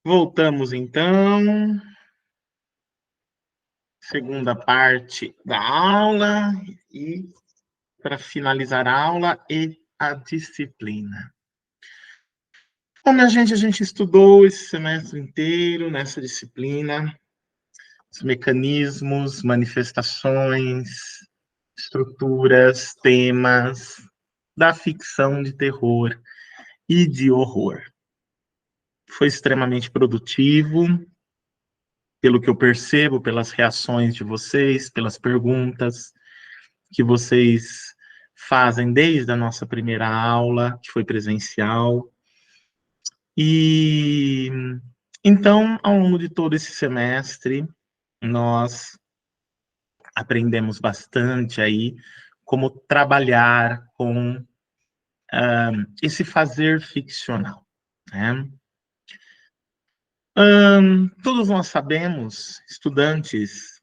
Voltamos então, segunda parte da aula e para finalizar a aula e a disciplina. Bom, minha gente, a gente estudou esse semestre inteiro nessa disciplina, os mecanismos, manifestações, estruturas, temas da ficção de terror e de horror. Foi extremamente produtivo, pelo que eu percebo, pelas reações de vocês, pelas perguntas que vocês fazem desde a nossa primeira aula, que foi presencial. E então, ao longo de todo esse semestre, nós aprendemos bastante aí como trabalhar com esse fazer ficcional, né? Todos nós sabemos, estudantes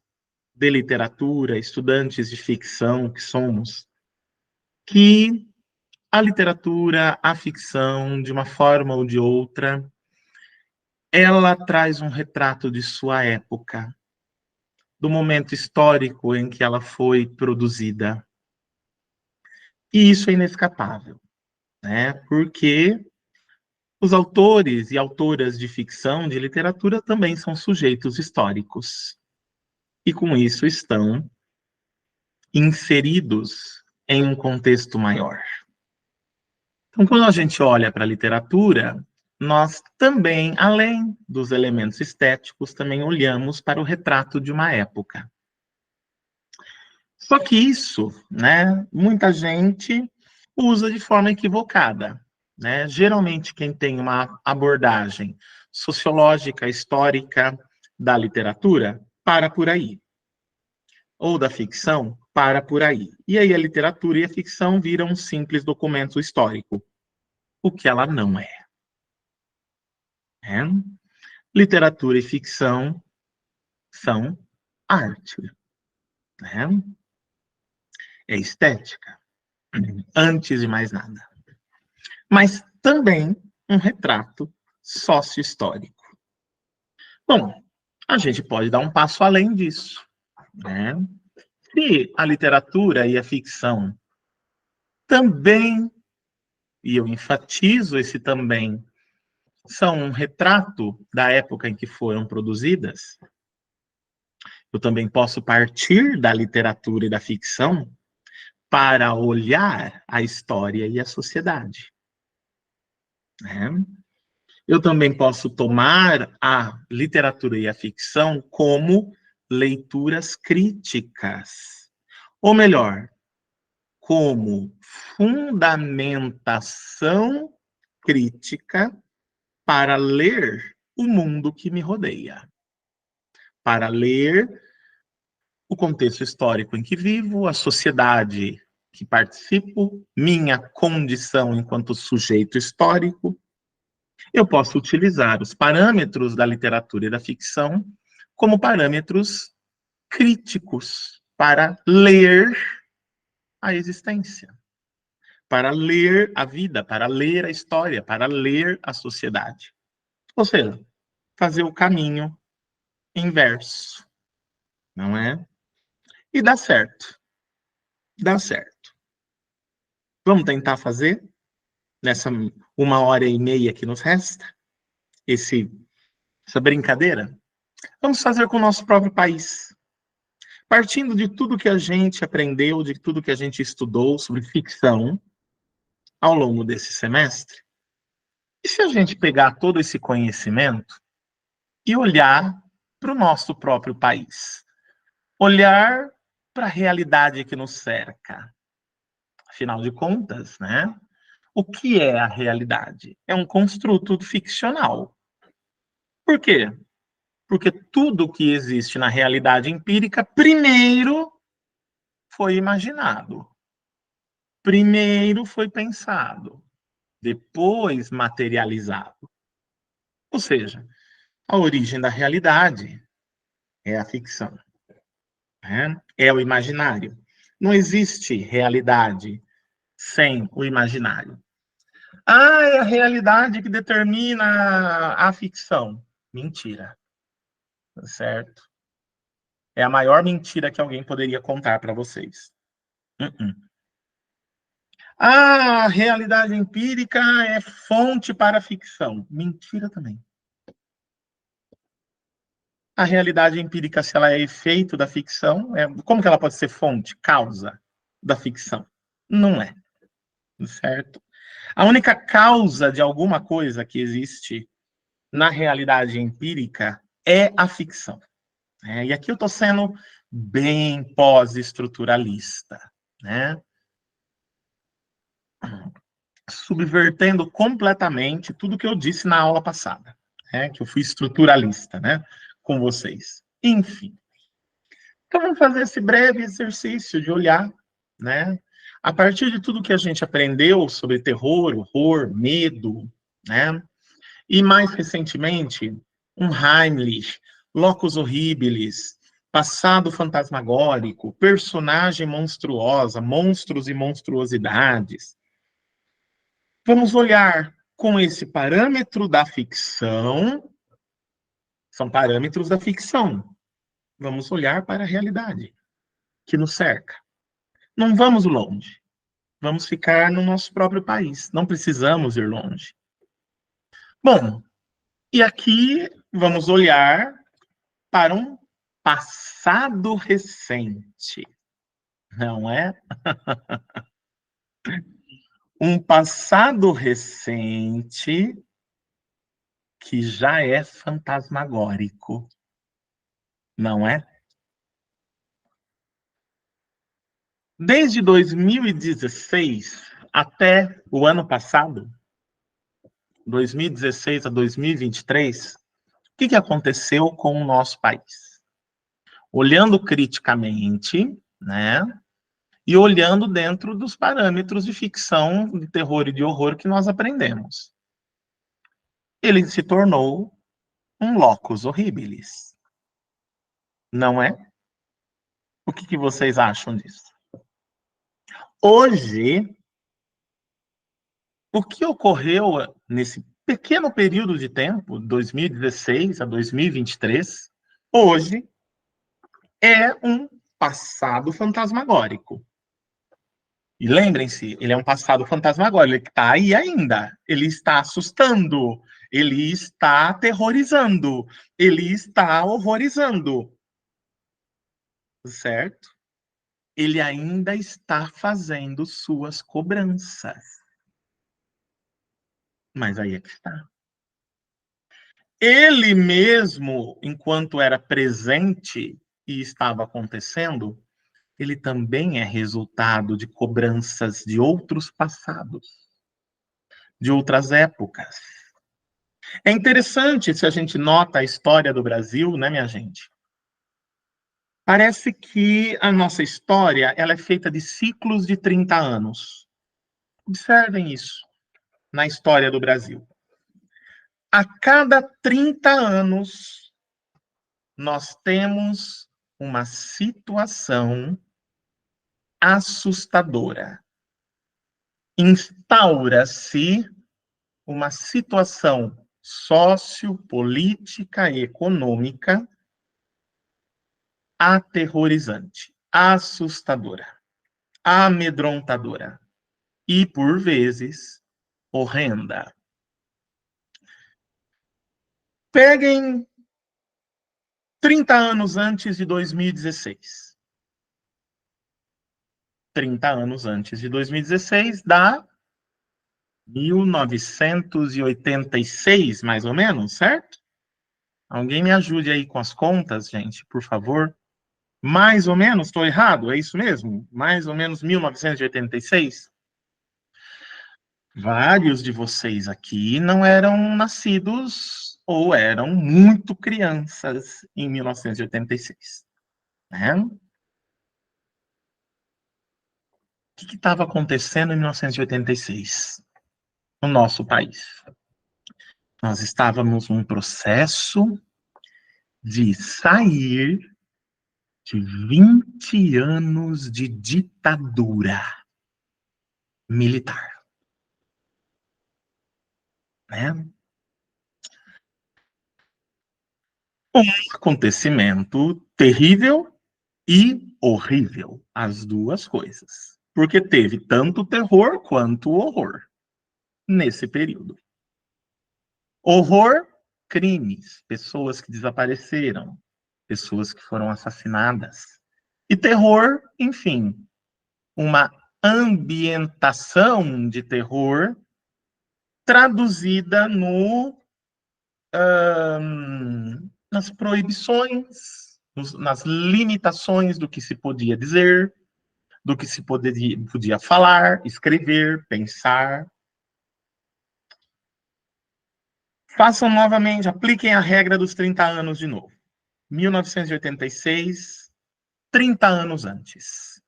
de literatura, estudantes de ficção que somos, que a literatura, a ficção, de uma forma ou de outra, ela traz um retrato de sua época, do momento histórico em que ela foi produzida. E isso é inescapável, né? Porque os autores e autoras de ficção, de literatura, também são sujeitos históricos. E com isso estão inseridos em um contexto maior. Então, quando a gente olha para a literatura, nós também, além dos elementos estéticos, também olhamos para o retrato de uma época. Só que isso, né, muita gente usa de forma equivocada, né? Geralmente quem tem uma abordagem sociológica, histórica da literatura, para por aí. Ou da ficção, para por aí. E aí a literatura e a ficção viram um simples documento histórico, o que ela não é. Né? Literatura e ficção são arte, né? É estética, antes de mais nada. Mas também um retrato sócio-histórico. Bom, a gente pode dar um passo além disso, né? Se a literatura e a ficção também, e eu enfatizo esse também, são um retrato da época em que foram produzidas, eu também posso partir da literatura e da ficção para olhar a história e a sociedade, né? Eu também posso tomar a literatura e a ficção como leituras críticas, ou melhor, como fundamentação crítica para ler o mundo que me rodeia, para ler o contexto histórico em que vivo, a sociedade que participo, minha condição enquanto sujeito histórico. Eu posso utilizar os parâmetros da literatura e da ficção como parâmetros críticos para ler a existência, para ler a vida, para ler a história, para ler a sociedade. Ou seja, fazer o caminho inverso, não é? E dá certo, dá certo. Vamos tentar fazer nessa 1h30 que nos resta, essa brincadeira? Vamos fazer com o nosso próprio país. Partindo de tudo que a gente aprendeu, de tudo que a gente estudou sobre ficção ao longo desse semestre, e se a gente pegar todo esse conhecimento e olhar para o nosso próprio país? Olhar para a realidade que nos cerca. Afinal de contas, né? O que é a realidade? É um construto ficcional. Por quê? Porque tudo que existe na realidade empírica, primeiro foi imaginado, primeiro foi pensado, depois materializado. Ou seja, a origem da realidade é a ficção, né? É o imaginário. Não existe realidade sem o imaginário. Ah, é a realidade que determina a ficção. Mentira, certo? É a maior mentira que alguém poderia contar para vocês. Uh-uh. A realidade empírica é fonte para a ficção. Mentira também. A realidade empírica, se ela é efeito da ficção, como que ela pode ser fonte, causa da ficção? Não é, certo? A única causa de alguma coisa que existe na realidade empírica é a ficção. Né? E aqui eu estou sendo bem pós-estruturalista, né? Subvertendo completamente tudo que eu disse na aula passada, né? Que eu fui estruturalista, né? Com vocês. Enfim. Então vamos fazer esse breve exercício de olhar, né? A partir de tudo que a gente aprendeu sobre terror, horror, medo, né? E mais recentemente, um Heimlich, locus horribilis, passado fantasmagórico, personagem monstruosa, monstros e monstruosidades. Vamos olhar com esse parâmetro da ficção, são parâmetros da ficção. Vamos olhar para a realidade que nos cerca. Não vamos longe. Vamos ficar no nosso próprio país. Não precisamos ir longe. Bom, e aqui vamos olhar para um passado recente, não é? Um passado recente que já é fantasmagórico, não é? Desde 2016 até o ano passado, 2016 a 2023, o que aconteceu com o nosso país? Olhando criticamente, né? E olhando dentro dos parâmetros de ficção, de terror e de horror que nós aprendemos. Ele se tornou um locus horribilis. Não é? O que vocês acham disso? Hoje, o que ocorreu nesse pequeno período de tempo, 2016 a 2023, hoje é um passado fantasmagórico. E lembrem-se, ele é um passado fantasmagórico, ele está aí ainda. Ele está assustando, ele está aterrorizando, ele está horrorizando. Certo? Ele ainda está fazendo suas cobranças. Mas aí é que está. Ele mesmo, enquanto era presente e estava acontecendo, ele também é resultado de cobranças de outros passados, de outras épocas. É interessante se a gente nota a história do Brasil, né, minha gente? Parece que a nossa história ela é feita de ciclos de 30 anos. Observem isso na história do Brasil. A cada 30 anos, nós temos uma situação assustadora. Instaura-se uma situação sociopolítica e econômica aterrorizante, assustadora, amedrontadora e, por vezes, horrenda. Peguem 30 anos antes de 2016. 30 anos antes de 2016 dá 1986, mais ou menos, certo? Alguém me ajude aí com as contas, gente, por favor. Mais ou menos, estou errado? É isso mesmo? Mais ou menos 1986? Vários de vocês aqui não eram nascidos ou eram muito crianças em 1986, né? O que estava acontecendo em 1986 no nosso país? Nós estávamos num processo de sair de 20 anos de ditadura militar, né? Um acontecimento terrível e horrível, as duas coisas. Porque teve tanto terror quanto horror nesse período. Horror, crimes, pessoas que desapareceram, pessoas que foram assassinadas. E terror, enfim, uma ambientação de terror traduzida nas proibições, nas limitações do que se podia dizer, do que se podia falar, escrever, pensar. Façam novamente, apliquem a regra dos 30 anos de novo. 1986, 30 anos antes.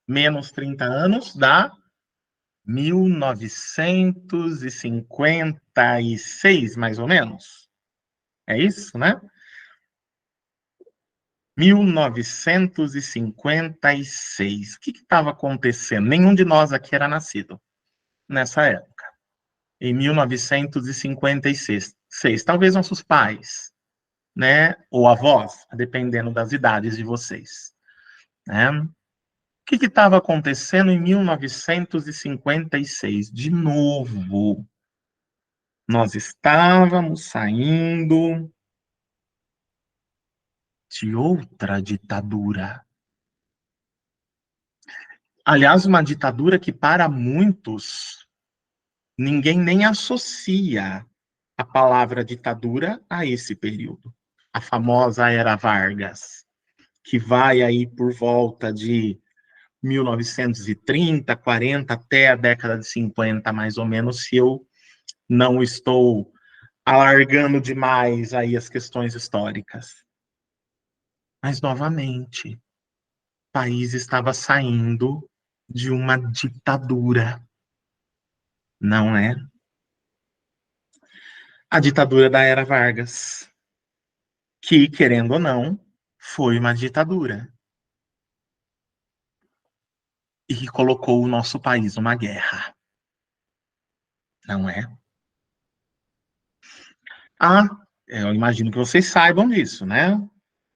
Menos 30 anos dá 1956, mais ou menos. É isso, né? 1956. O que estava acontecendo? Nenhum de nós aqui era nascido nessa época. Em 1956. Talvez nossos pais, né? Ou avós, dependendo das idades de vocês. Né? O que estava acontecendo em 1956? De novo, nós estávamos saindo de outra ditadura. Aliás, uma ditadura que, para muitos, ninguém nem associa a palavra ditadura a esse período. A famosa Era Vargas, que vai aí por volta de 1930, 40, até a década de 50, mais ou menos, se eu não estou alargando demais aí as questões históricas. Mas, novamente, o país estava saindo de uma ditadura, não é? A ditadura da Era Vargas, que, querendo ou não, foi uma ditadura e que colocou o nosso país numa guerra, não é? Ah, eu imagino que vocês saibam disso, né?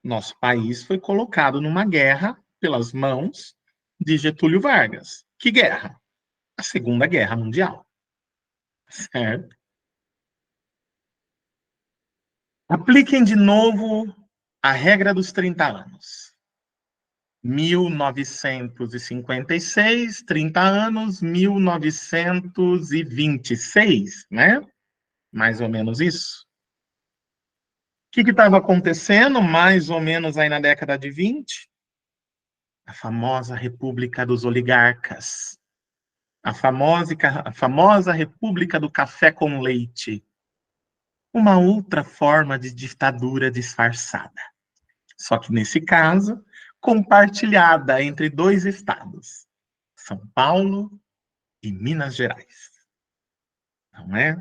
Nosso país foi colocado numa guerra pelas mãos de Getúlio Vargas. Que guerra? A Segunda Guerra Mundial, certo? Apliquem de novo a regra dos 30 anos. 1956, 30 anos, 1926, né? Mais ou menos isso. O que estava acontecendo mais ou menos aí na década de 20? A famosa República dos Oligarcas. A famosa República do Café com Leite. Uma outra forma de ditadura disfarçada. Só que nesse caso, compartilhada entre dois estados, São Paulo e Minas Gerais. Não é?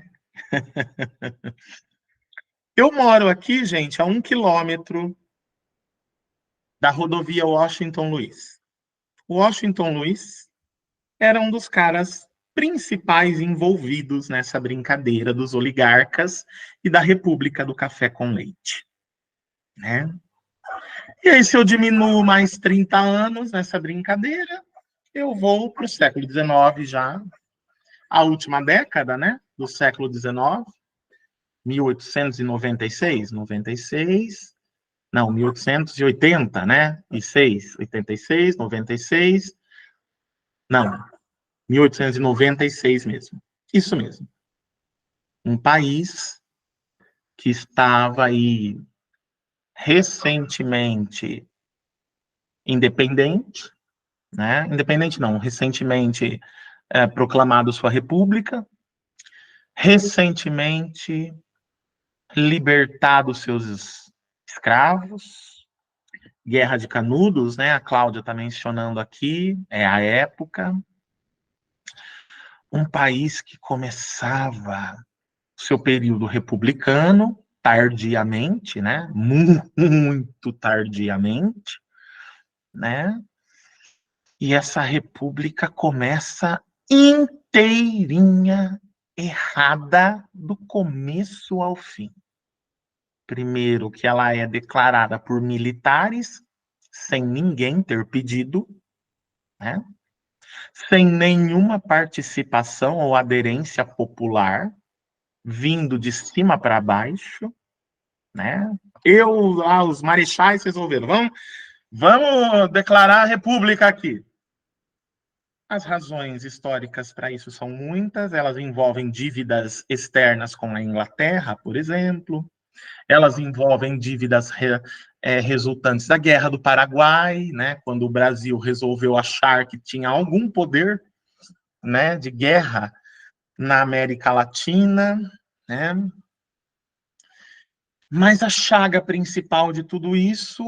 Eu moro aqui, gente, a 1 quilômetro da rodovia Washington Luiz. Washington Luiz era um dos caras principais envolvidos nessa brincadeira dos oligarcas e da República do Café com Leite. Né? E aí, se eu diminuo mais 30 anos nessa brincadeira, eu vou para o século XIX já, a última década, né, do século XIX, 1896, 96, não, 1880, né, e 6, 86, 96, não, 1896 mesmo. Isso mesmo. Um país que estava aí recentemente independente, né? Independente não, recentemente proclamado sua república, recentemente libertado seus escravos, Guerra de Canudos, né? A Cláudia está mencionando aqui, é a época. Um país que começava seu período republicano, tardiamente, né? Muito tardiamente, né? E essa república começa inteirinha errada do começo ao fim. Primeiro, que ela é declarada por militares, sem ninguém ter pedido, né? Sem nenhuma participação ou aderência popular, vindo de cima para baixo, né? Os marechais resolveram, vamos declarar a república aqui. As razões históricas para isso são muitas, elas envolvem dívidas externas com a Inglaterra, por exemplo, elas envolvem dívidas resultantes da Guerra do Paraguai, né, quando o Brasil resolveu achar que tinha algum poder, né, de guerra na América Latina, né? Mas a chaga principal de tudo isso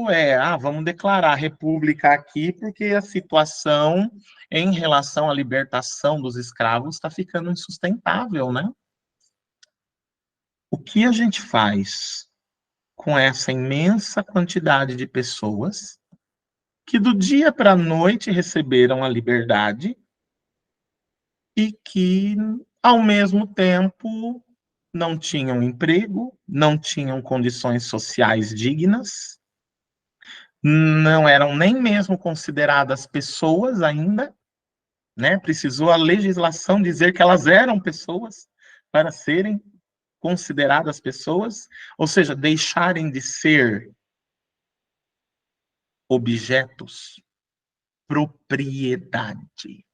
vamos declarar a república aqui porque a situação em relação à libertação dos escravos está ficando insustentável, né? O que a gente faz com essa imensa quantidade de pessoas que do dia para a noite receberam a liberdade e que, ao mesmo tempo, não tinham emprego, não tinham condições sociais dignas, não eram nem mesmo consideradas pessoas ainda, né? Precisou a legislação dizer que elas eram pessoas para serem consideradas pessoas, ou seja, deixarem de ser objetos, propriedade,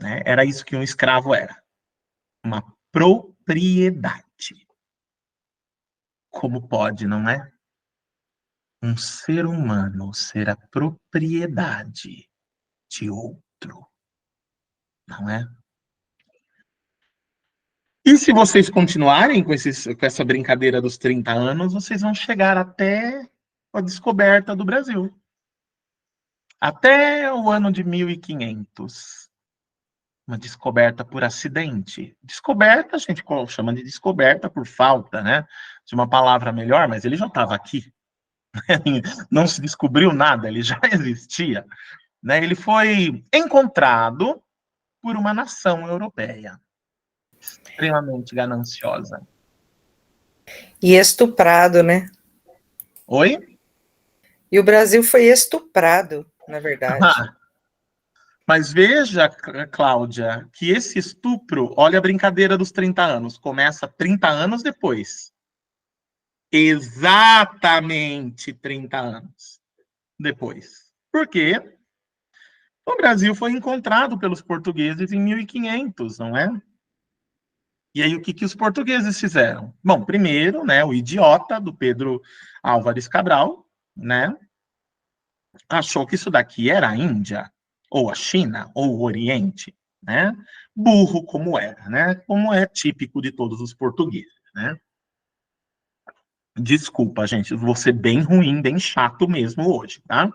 né? Era isso que um escravo era, uma propriedade. Como pode, não é? Um ser humano ser a propriedade de outro, não é? E se vocês continuarem com essa brincadeira dos 30 anos, vocês vão chegar até a descoberta do Brasil. Até o ano de 1500. Uma descoberta por acidente. Descoberta, a gente chama de descoberta por falta, né? De uma palavra melhor, mas ele já estava aqui. Não se descobriu nada, ele já existia. Né? Ele foi encontrado por uma nação europeia, extremamente gananciosa. E estuprado, né? Oi? E o Brasil foi estuprado, na verdade. Mas veja, Cláudia, que esse estupro, olha a brincadeira dos 30 anos, começa 30 anos depois. Exatamente 30 anos depois. Por quê? O Brasil foi encontrado pelos portugueses em 1500, não é? E aí, o que os portugueses fizeram? Bom, primeiro, né, o idiota do Pedro Álvares Cabral, né, achou que isso daqui era a Índia, ou a China, ou o Oriente, né? Burro como era, né? Como é típico de todos os portugueses, né? Desculpa, gente, vou ser bem ruim, bem chato mesmo hoje, tá?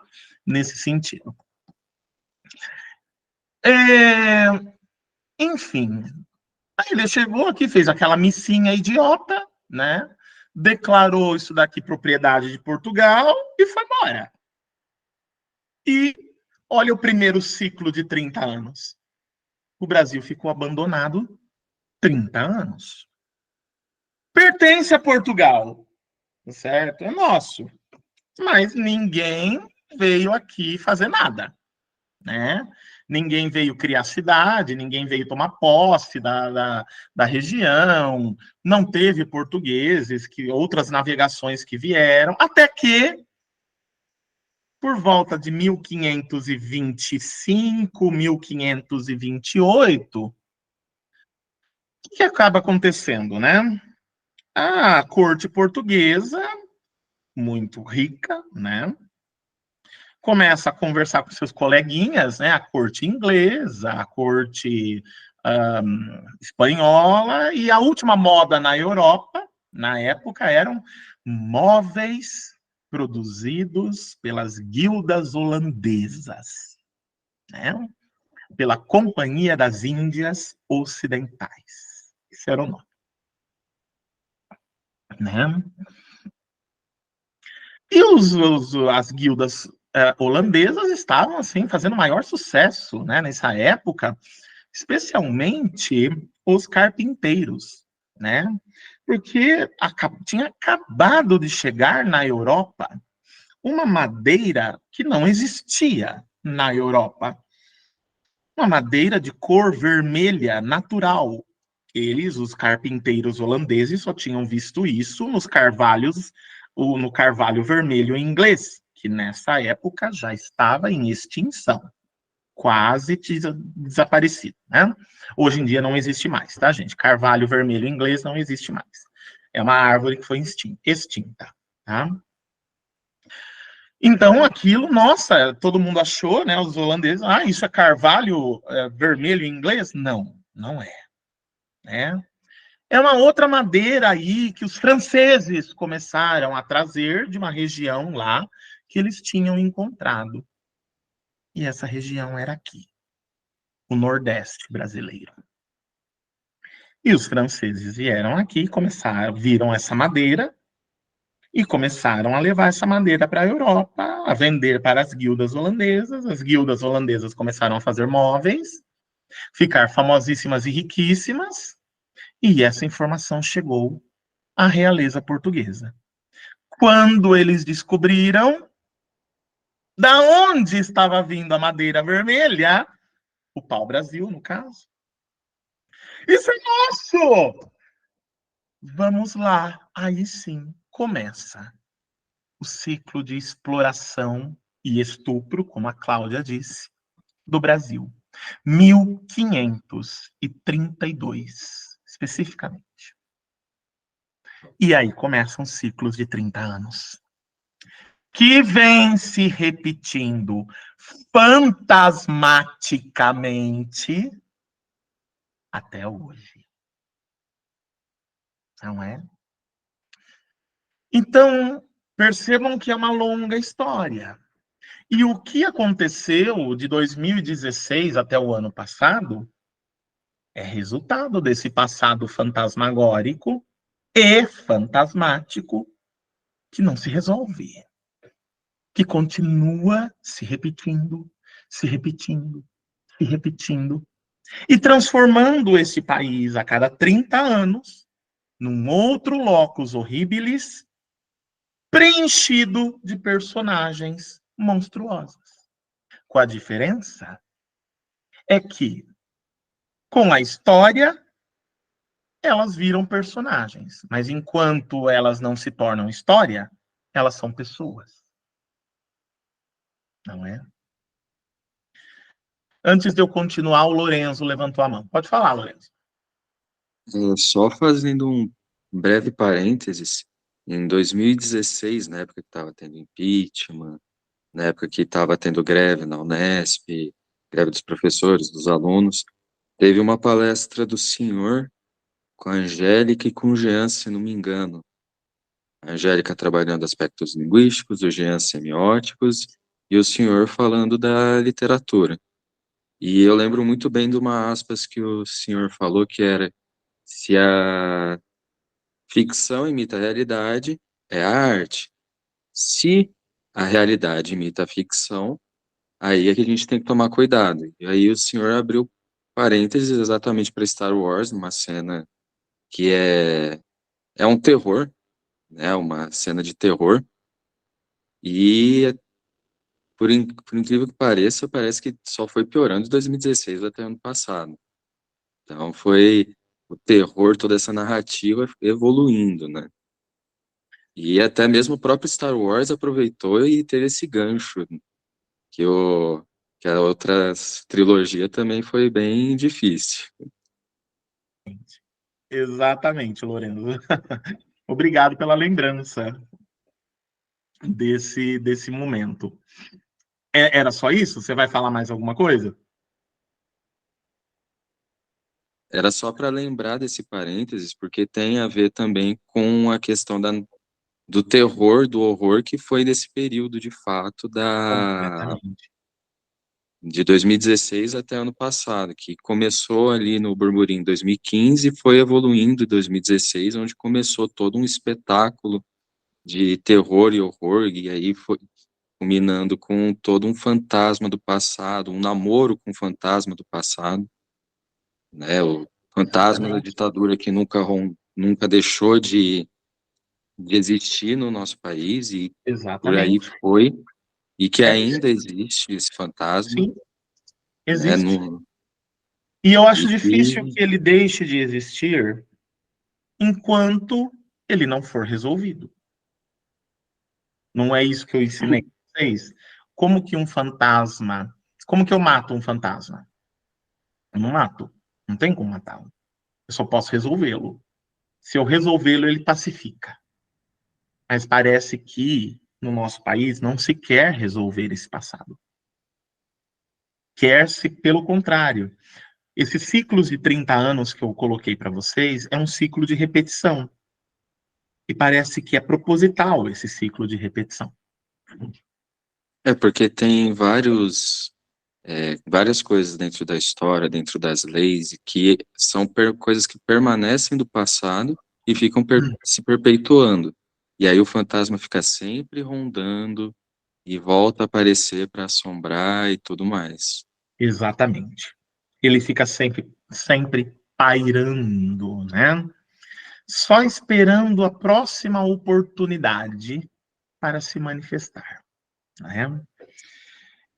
Nesse sentido. Enfim, aí ele chegou aqui, fez aquela missinha idiota, né? Declarou isso daqui propriedade de Portugal e foi embora. E olha o primeiro ciclo de 30 anos. O Brasil ficou abandonado 30 anos. Pertence a Portugal, certo? É nosso. Mas ninguém veio aqui fazer nada, né? Ninguém veio criar cidade, ninguém veio tomar posse da região, não teve portugueses, outras navegações que vieram, até que, por volta de 1525, 1528, o que acaba acontecendo, né? A corte portuguesa, muito rica, né? Começa a conversar com seus coleguinhas, né? A corte inglesa, a corte espanhola, e a última moda na Europa, na época, eram móveis produzidos pelas guildas holandesas, né? Pela Companhia das Índias Ocidentais. Esse era o nome. Né? E as guildas holandesas estavam assim fazendo maior sucesso, né, nessa época, especialmente os carpinteiros, né? Porque tinha acabado de chegar na Europa uma madeira que não existia na Europa. Uma madeira de cor vermelha natural. Eles, os carpinteiros holandeses, só tinham visto isso nos carvalhos, no carvalho vermelho inglês, que nessa época já estava em extinção, quase desaparecido, né? Hoje em dia não existe mais, tá, gente? Carvalho vermelho inglês não existe mais. É uma árvore que foi extinta, tá? Então, aquilo, nossa, todo mundo achou, né? Os holandeses, isso é carvalho vermelho em inglês? Não, não é, né? É uma outra madeira aí que os franceses começaram a trazer de uma região lá que eles tinham encontrado. E essa região era aqui, o Nordeste brasileiro. E os franceses vieram aqui, viram essa madeira e começaram a levar essa madeira para a Europa, a vender para as guildas holandesas. As guildas holandesas começaram a fazer móveis, ficar famosíssimas e riquíssimas, e essa informação chegou à realeza portuguesa. Quando eles descobriram da onde estava vindo a madeira vermelha, o pau-brasil, no caso. Isso é nosso! Vamos lá. Aí sim começa o ciclo de exploração e estupro, como a Cláudia disse, do Brasil. 1532, especificamente. E aí começam ciclos de 30 anos. Que vem se repetindo fantasmaticamente até hoje. Não é? Então, percebam que é uma longa história. E o que aconteceu de 2016 até o ano passado é resultado desse passado fantasmagórico e fantasmático que não se resolve, que continua se repetindo, se repetindo, se repetindo, e transformando esse país a cada 30 anos num outro locus horribilis preenchido de personagens monstruosas. Com a diferença é que, com a história, elas viram personagens, mas enquanto elas não se tornam história, elas são pessoas. Não é? Antes de eu continuar, o Lorenzo levantou a mão. Pode falar, Lorenzo. Só fazendo um breve parênteses, em 2016, na época que estava tendo impeachment, na época que estava tendo greve na Unesp, greve dos professores, dos alunos, teve uma palestra do senhor com a Angélica e com o Jean, se não me engano. A Angélica trabalhando aspectos linguísticos, o Jean semióticos, e o senhor falando da literatura. E eu lembro muito bem de uma aspas que o senhor falou, que era: se a ficção imita a realidade, é a arte. Se a realidade imita a ficção, aí é que a gente tem que tomar cuidado. E aí o senhor abriu parênteses exatamente para Star Wars, numa cena que é um terror, né? Uma cena de terror. E, por incrível que pareça, parece que só foi piorando de 2016 até ano passado. Então foi o terror, toda essa narrativa evoluindo, né? E até mesmo o próprio Star Wars aproveitou e teve esse gancho, que, que a outra trilogia também foi bem difícil. Exatamente, Lorenzo. Obrigado pela lembrança desse momento. Era só isso? Você vai falar mais alguma coisa? Era só para lembrar desse parênteses, porque tem a ver também com a questão do terror, do horror, que foi nesse período, de fato, Completamente. de 2016 até ano passado, que começou ali no Burburinho em 2015 e foi evoluindo em 2016, onde começou todo um espetáculo de terror e horror, e aí foi culminando com todo um fantasma do passado, um namoro com o fantasma do passado, né, o fantasma da Exatamente. ditadura que nunca nunca deixou de existir no nosso país e por aí Exatamente. foi, e que É, ainda existe esse fantasma, sim, né? existe. E eu acho E difícil que que ele deixe de existir enquanto ele não for resolvido. Não é isso que eu ensinei para vocês? Como que um fantasma. Como que eu mato um fantasma? Eu não mato. Não tem como matá-lo. Eu só posso resolvê-lo. Se eu resolvê-lo, ele pacifica. Mas parece que no nosso país não se quer resolver esse passado. Quer-se, pelo contrário. Esses ciclos de 30 anos que eu coloquei para vocês é um ciclo de repetição. E parece que é proposital esse ciclo de repetição. é porque tem várias coisas dentro da história, dentro das leis, e que são coisas que permanecem do passado e ficam se perpetuando. E aí o fantasma fica sempre rondando e volta a aparecer para assombrar e tudo mais. Exatamente. Ele fica sempre pairando, né? Só esperando a próxima oportunidade para se manifestar, né?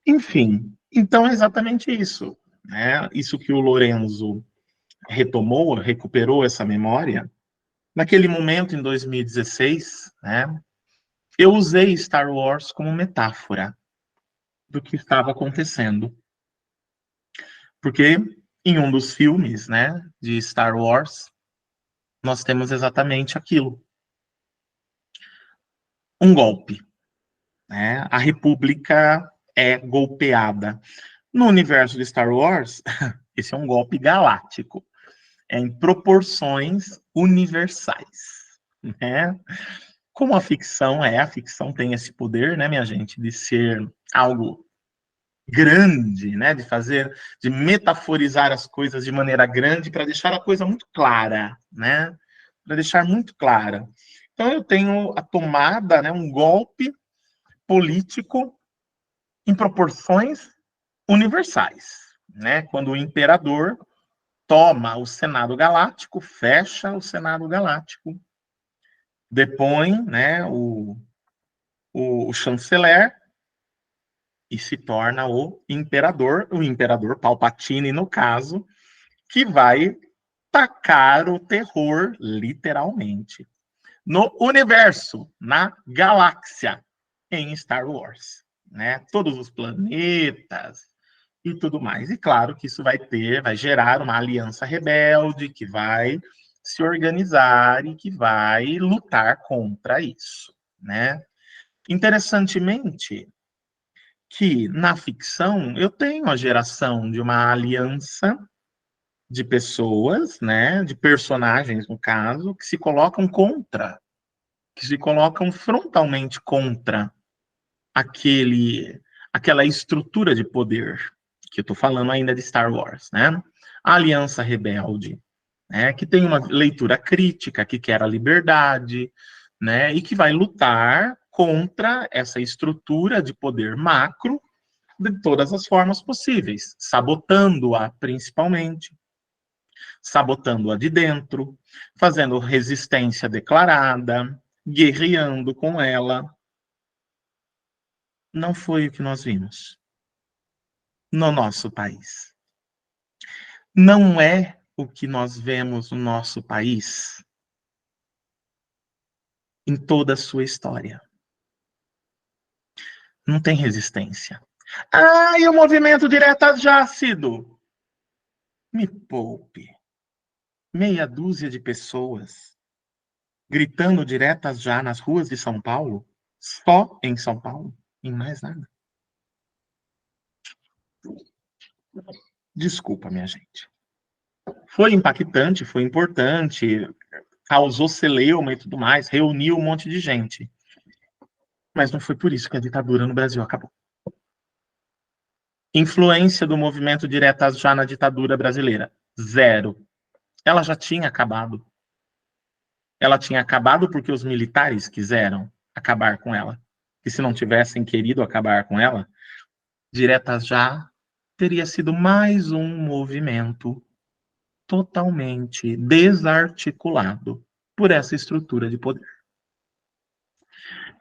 Enfim, então é exatamente isso, né? Isso que o Lorenzo retomou, recuperou essa memória. Naquele momento, em 2016, né? Eu usei Star Wars como metáfora do que estava acontecendo. Porque em um dos filmes, né, de Star Wars, nós temos exatamente aquilo. Um golpe, né? A República é golpeada. No universo de Star Wars, esse é um golpe galáctico. É em proporções universais, né? Como a ficção tem esse poder, né, minha gente, de ser algo grande, né, de metaforizar as coisas de maneira grande para deixar a coisa muito clara, né, para deixar muito clara. Então eu tenho a tomada, né, um golpe político em proporções universais, né, quando o imperador toma o Senado Galáctico, fecha o Senado Galáctico, depõe, né, o chanceler e se torna o imperador Palpatine, no caso, que vai tacar o terror, literalmente, no universo, na galáxia, em Star Wars. Né? Todos os planetas e tudo mais. E claro que isso vai gerar uma aliança rebelde que vai se organizar e que vai lutar contra isso. Né? Interessantemente, que na ficção eu tenho a geração de uma aliança de pessoas, né, de personagens no caso, que se colocam contra, que se colocam frontalmente contra aquela estrutura de poder que eu estou falando ainda de Star Wars, né? A Aliança Rebelde, né, que tem uma leitura crítica, que quer a liberdade, né, e que vai lutar contra essa estrutura de poder macro de todas as formas possíveis, sabotando-a principalmente, sabotando-a de dentro, fazendo resistência declarada, guerreando com ela. Não foi o que nós vimos no nosso país. Não é o que nós vemos no nosso país em toda a sua história. Não tem resistência. Ah, e o movimento diretas já, Cido? Me poupe. Meia dúzia de pessoas gritando diretas já nas ruas de São Paulo, só em São Paulo, em mais nada. Desculpa, minha gente. Foi impactante, foi importante, causou celeuma e tudo mais, reuniu um monte de gente. Mas não foi por isso que a ditadura no Brasil acabou. Influência do movimento diretas já na ditadura brasileira? Zero. Ela já tinha acabado. Ela tinha acabado porque os militares quiseram acabar com ela. E se não tivessem querido acabar com ela, diretas já teria sido mais um movimento totalmente desarticulado por essa estrutura de poder.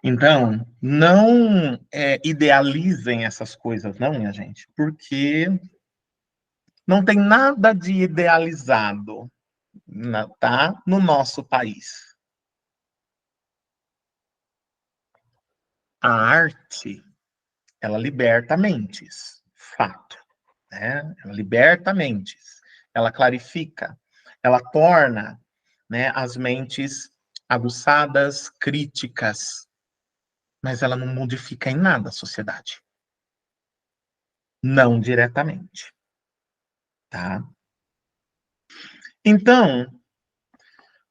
Então, não idealizem essas coisas, não, minha gente, porque não tem nada de idealizado, tá, no nosso país. A arte, ela liberta mentes, fato, né? Ela liberta mentes, ela clarifica, ela torna, né, as mentes aguçadas, críticas, mas ela não modifica em nada a sociedade. Não diretamente, tá? Então,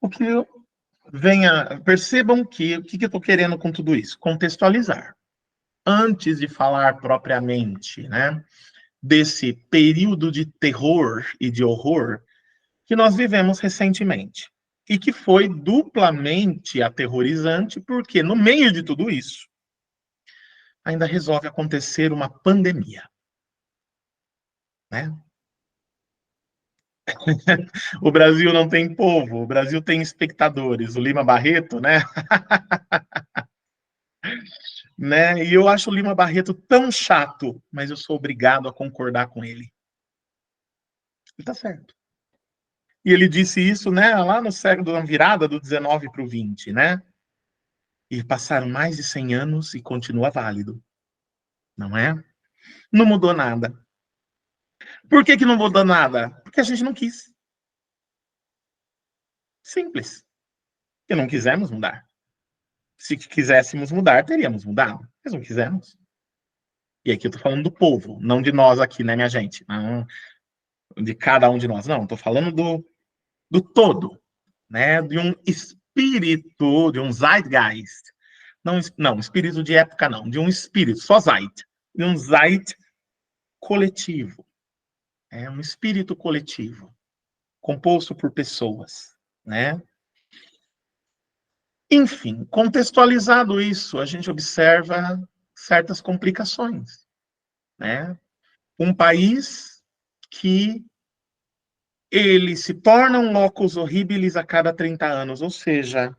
o que eu percebam que o que eu estou querendo com tudo isso? Contextualizar. Antes de falar propriamente, né, desse período de terror e de horror que nós vivemos recentemente. E que foi duplamente aterrorizante, porque no meio de tudo isso, ainda resolve acontecer uma pandemia, né? O Brasil não tem povo, o Brasil tem espectadores. O Lima Barreto, né? E eu acho o Lima Barreto tão chato, mas eu sou obrigado a concordar com ele. Ele tá certo. E ele disse isso, né, lá no século, na virada do 19 para o 20, né? E passaram mais de 100 anos e continua válido, não é? Não mudou nada. Por que não mudou nada? Porque a gente não quis. Simples. Porque não quisemos mudar. Se quiséssemos mudar, teríamos mudado. Mas não quisemos. E aqui eu tô falando do povo, não de nós aqui, né, minha gente? Não de cada um de nós. Não, tô falando do todo, né? De um espírito, de um zeitgeist. Não, espírito de época não, de um espírito, só zeit. De um zeit coletivo. É um espírito coletivo, composto por pessoas, né? Enfim, contextualizado isso, a gente observa certas complicações, né? Um país que ele se torna um locus horribilis a cada 30 anos, ou seja,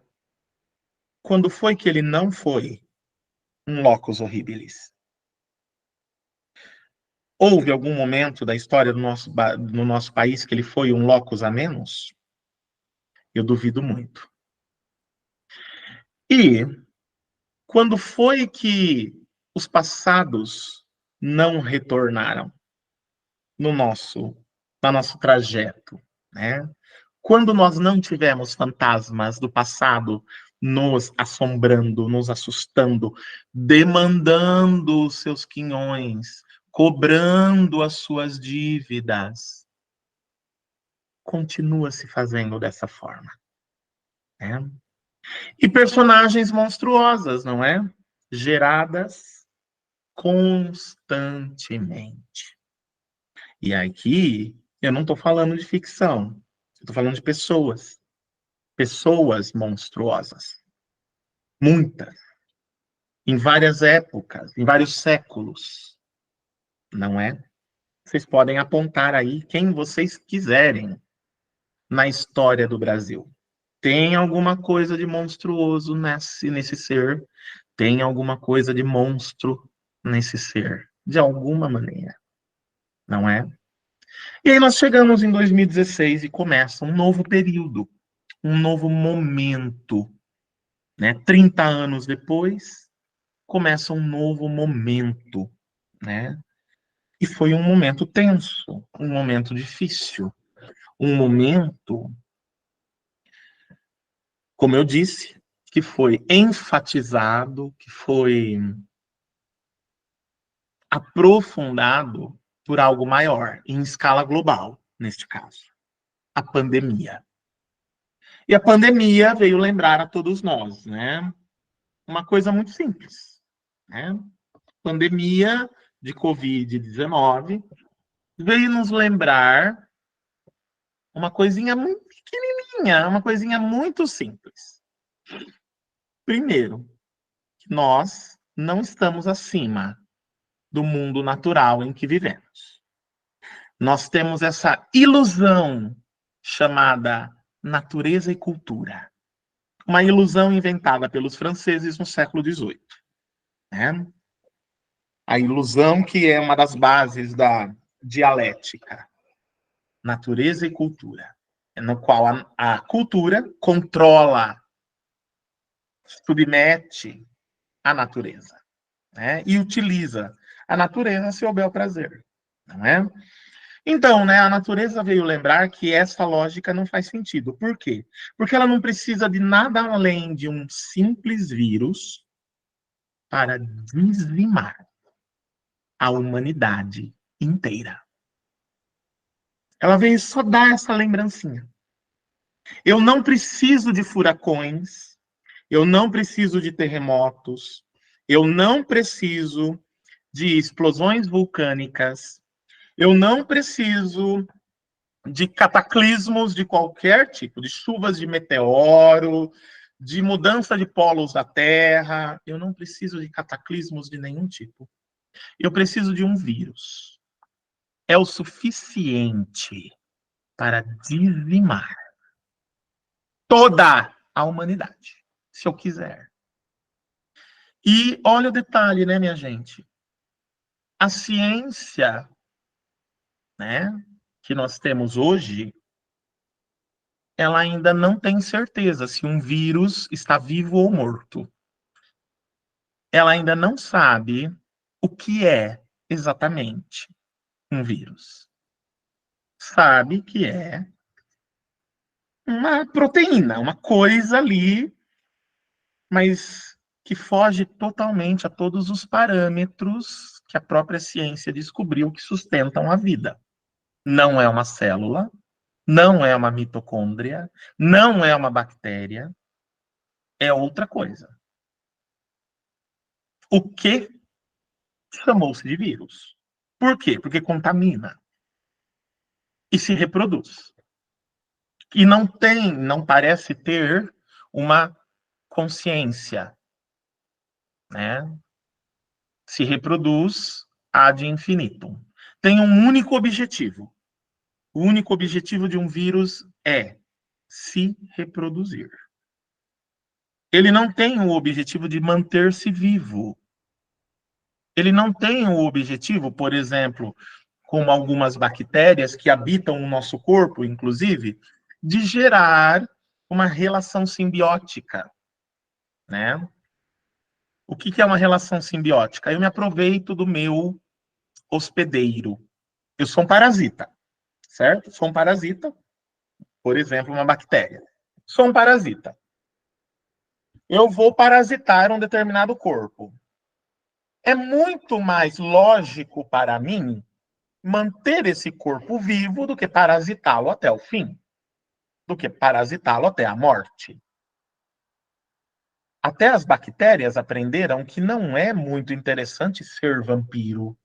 quando foi que ele não foi um locus horribilis? Houve algum momento da história no nosso país que ele foi um locus a menos? Eu duvido muito. E quando foi que os passados não retornaram no nosso trajeto, né? Quando nós não tivemos fantasmas do passado nos assombrando, nos assustando, demandando os seus quinhões, cobrando as suas dívidas, continua se fazendo dessa forma, né? E personagens monstruosas, não é? Geradas constantemente. E aqui eu não estou falando de ficção, eu estou falando de pessoas. Pessoas monstruosas. Muitas. Em várias épocas, em vários séculos. Não é? Vocês podem apontar aí quem vocês quiserem na história do Brasil. Tem alguma coisa de monstruoso nesse ser. Tem alguma coisa de monstro nesse ser. De alguma maneira. Não é? E aí nós chegamos em 2016 e começa um novo período. Um novo momento. Né? 30 anos depois, começa um novo momento. Né? E foi um momento tenso. Um momento difícil. Um momento, como eu disse, que foi enfatizado, que foi aprofundado por algo maior, em escala global, neste caso, a pandemia. E a pandemia veio lembrar a todos nós, né? Uma coisa muito simples, né? Pandemia de Covid-19 veio nos lembrar uma coisinha muito pequenininha, uma coisinha muito simples. Primeiro, que nós não estamos acima do mundo natural em que vivemos. Nós temos essa ilusão chamada natureza e cultura. uma ilusão inventada pelos franceses no século XVIII. Né? A ilusão que é uma das bases da dialética, natureza e cultura, no qual a cultura controla, submete a natureza, né? E utiliza a natureza a seu bel prazer, não é? Então, né, a natureza veio lembrar que essa lógica não faz sentido. Por quê? Porque ela não precisa de nada além de um simples vírus para dizimar a humanidade inteira. Ela veio só dar essa lembrancinha. Eu não preciso de furacões, eu não preciso de terremotos, eu não preciso de explosões vulcânicas, eu não preciso de cataclismos de qualquer tipo, de chuvas de meteoro, de mudança de polos da Terra. Eu não preciso de cataclismos de nenhum tipo. Eu preciso de um vírus. É o suficiente para dizimar toda a humanidade, se eu quiser. E olha o detalhe, né, minha gente? A ciência, né, que nós temos hoje, ela ainda não tem certeza se um vírus está vivo ou morto. Ela ainda não sabe o que é exatamente um vírus. Sabe que é uma proteína, uma coisa ali, mas que foge totalmente a todos os parâmetros que a própria ciência descobriu que sustentam a vida. Não é uma célula, não é uma mitocôndria, não é uma bactéria, é outra coisa. O que chamou-se de vírus? Por quê? Porque contamina e se reproduz. E não parece ter uma consciência, né? Se reproduz ad infinitum. Tem um único objetivo. O único objetivo de um vírus é se reproduzir. Ele não tem o objetivo de manter-se vivo. Ele não tem o objetivo, por exemplo, como algumas bactérias que habitam o nosso corpo, inclusive, de gerar uma relação simbiótica, né? O que é uma relação simbiótica? Eu me aproveito do meu hospedeiro. Eu sou um parasita, certo? Sou um parasita, por exemplo, uma bactéria. Sou um parasita. Eu vou parasitar um determinado corpo. É muito mais lógico para mim manter esse corpo vivo do que parasitá-lo até o fim, do que parasitá-lo até a morte. Até as bactérias aprenderam que não é muito interessante ser vampiro,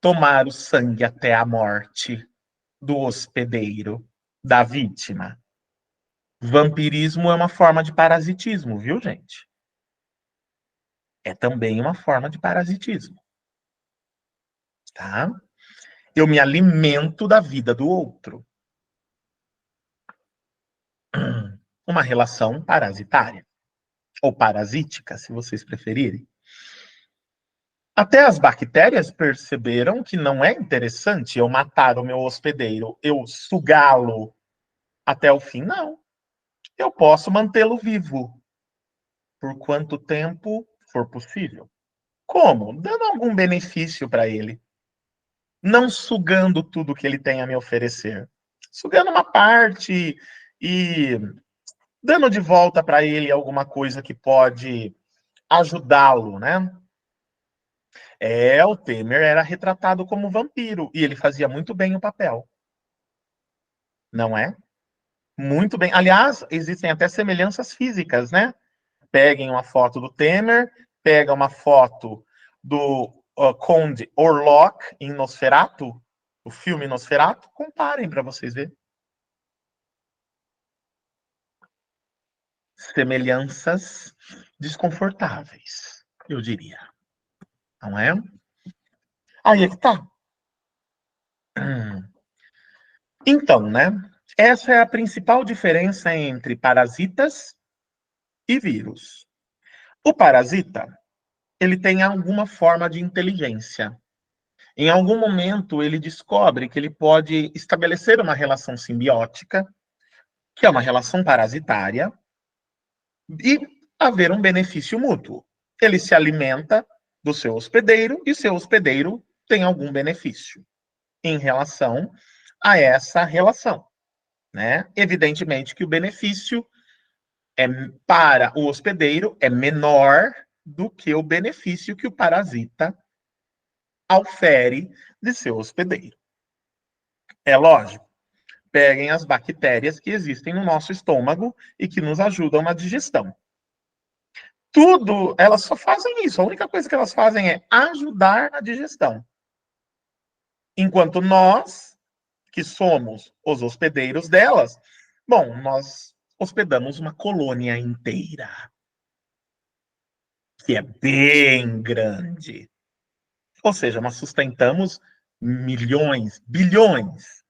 tomar o sangue até a morte do hospedeiro, da vítima. Vampirismo é uma forma de parasitismo, viu, gente? É também uma forma de parasitismo, tá? Eu me alimento da vida do outro. Uma relação parasitária, ou parasítica, se vocês preferirem. Até as bactérias perceberam que não é interessante eu matar o meu hospedeiro, eu sugá-lo até o fim, não. Eu posso mantê-lo vivo por quanto tempo for possível. Como? Dando algum benefício para ele. Não sugando tudo que ele tem a me oferecer. Sugando uma parte e dando de volta para ele alguma coisa que pode ajudá-lo, né? O Temer era retratado como vampiro e ele fazia muito bem o papel. Não é? Muito bem. Aliás, existem até semelhanças físicas, né? Peguem uma foto do Temer, pega uma foto do Conde Orlok em Nosferatu, o filme Nosferatu, comparem para vocês verem. Semelhanças desconfortáveis, eu diria. Não é? Aí é que tá. Então, né? Essa é a principal diferença entre parasitas e vírus. O parasita, ele tem alguma forma de inteligência. Em algum momento, ele descobre que ele pode estabelecer uma relação simbiótica, que é uma relação parasitária, e haver um benefício mútuo. Ele se alimenta do seu hospedeiro e seu hospedeiro tem algum benefício em relação a essa relação, né? Evidentemente que o benefício para o hospedeiro é menor do que o benefício que o parasita aufere de seu hospedeiro. É lógico. Peguem as bactérias que existem no nosso estômago e que nos ajudam na digestão. Tudo, elas só fazem isso. A única coisa que elas fazem é ajudar na digestão. Enquanto nós, que somos os hospedeiros delas, bom, nós hospedamos uma colônia inteira, que é bem grande. Ou seja, nós sustentamos milhões, bilhões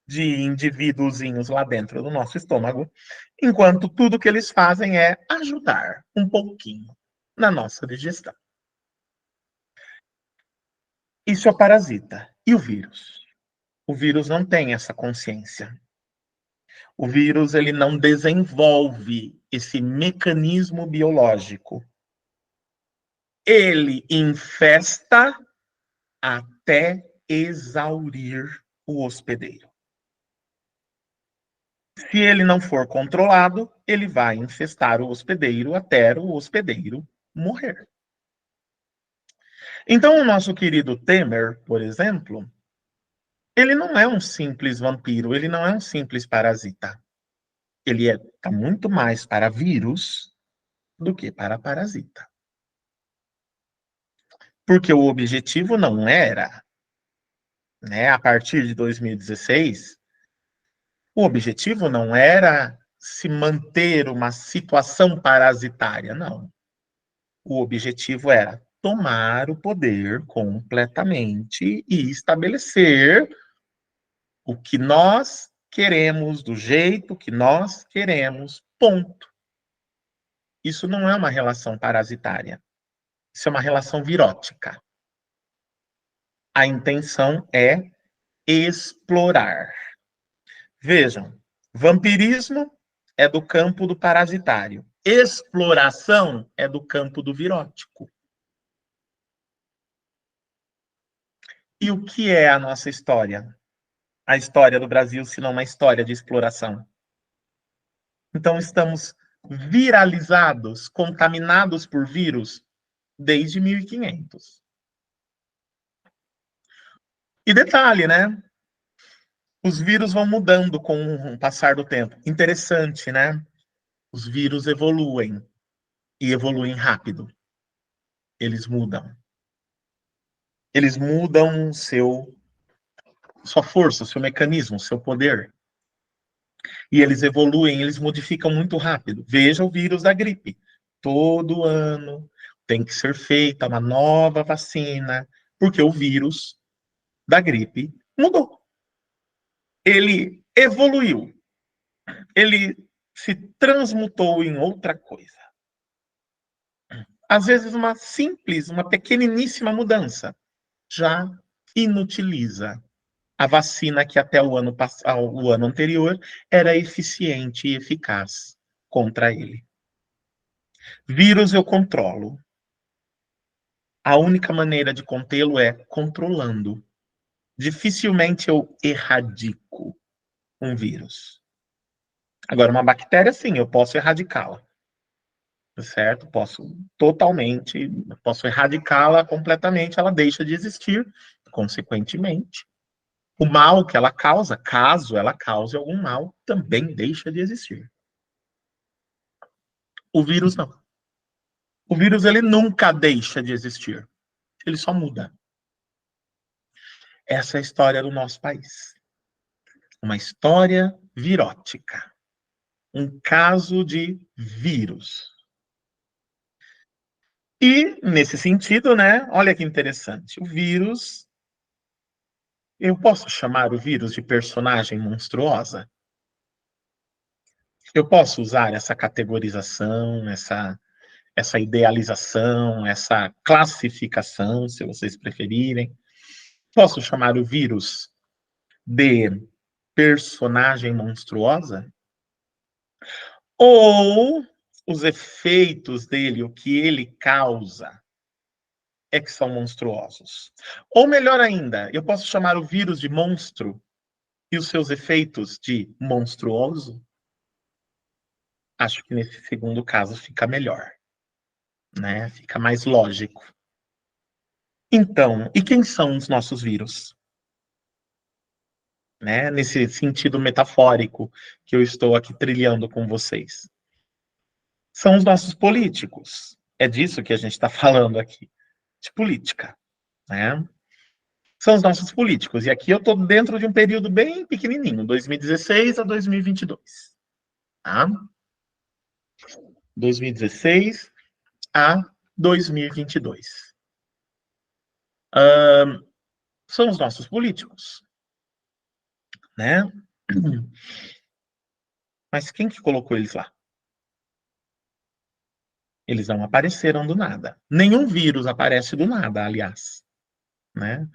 de indivíduozinhos lá dentro do nosso estômago, enquanto tudo que eles fazem é ajudar um pouquinho na nossa digestão. Isso é o parasita. E o vírus? O vírus não tem essa consciência. O vírus, ele não desenvolve esse mecanismo biológico. Ele infesta até exaurir o hospedeiro. Se ele não for controlado, ele vai infestar o hospedeiro até o hospedeiro morrer. Então, o nosso querido Temer, por exemplo, ele não é um simples vampiro, ele não é um simples parasita. Ele está muito mais para vírus do que para parasita. Porque o objetivo não era, né, a partir de 2016, o objetivo não era se manter uma situação parasitária, não. O objetivo era tomar o poder completamente e estabelecer o que nós queremos, do jeito que nós queremos, ponto. Isso não é uma relação parasitária. Isso é uma relação virótica. A intenção é explorar. Vejam, vampirismo é do campo do parasitário. Exploração é do campo do virótico. E o que é a nossa história? A história do Brasil, se não uma história de exploração. Então, estamos viralizados, contaminados por vírus desde 1500. E detalhe, né? Os vírus vão mudando com o passar do tempo. Interessante, né? Os vírus evoluem e evoluem rápido. Eles mudam. Eles mudam sua força, seu mecanismo, seu poder. E eles evoluem, eles modificam muito rápido. Veja o vírus da gripe. Todo ano tem que ser feita uma nova vacina, porque o vírus da gripe mudou. Ele evoluiu. Ele se transmutou em outra coisa. Às vezes, uma simples, uma pequeniníssima mudança já inutiliza a vacina que até o ano anterior era eficiente e eficaz contra ele. Vírus eu controlo. A única maneira de contê-lo é controlando. Dificilmente eu erradico um vírus. Agora, uma bactéria, sim, eu posso erradicá-la. Certo? Posso erradicá-la completamente, ela deixa de existir, consequentemente. O mal que ela causa, caso ela cause algum mal, também deixa de existir. O vírus não. O vírus, ele nunca deixa de existir. Ele só muda. Essa é a história do nosso país. Uma história virótica. Um caso de vírus. E, nesse sentido, né, olha que interessante. O vírus, eu posso chamar o vírus de personagem monstruosa? Eu posso usar essa categorização, essa idealização, essa classificação, se vocês preferirem. Posso chamar o vírus de personagem monstruosa? Ou os efeitos dele, o que ele causa, é que são monstruosos? Ou melhor ainda, eu posso chamar o vírus de monstro e os seus efeitos de monstruoso? Acho que nesse segundo caso fica melhor, né? Fica mais lógico. Então, e quem são os nossos vírus? Né? Nesse sentido metafórico que eu estou aqui trilhando com vocês. São os nossos políticos. É disso que a gente está falando aqui, de política, né? São os nossos políticos. E aqui eu estou dentro de um período bem pequenininho, 2016 a 2022. Tá? 2016 a 2022. São os nossos políticos, né? Mas quem que colocou eles lá? Eles não apareceram do nada. Nenhum vírus aparece do nada, aliás, né?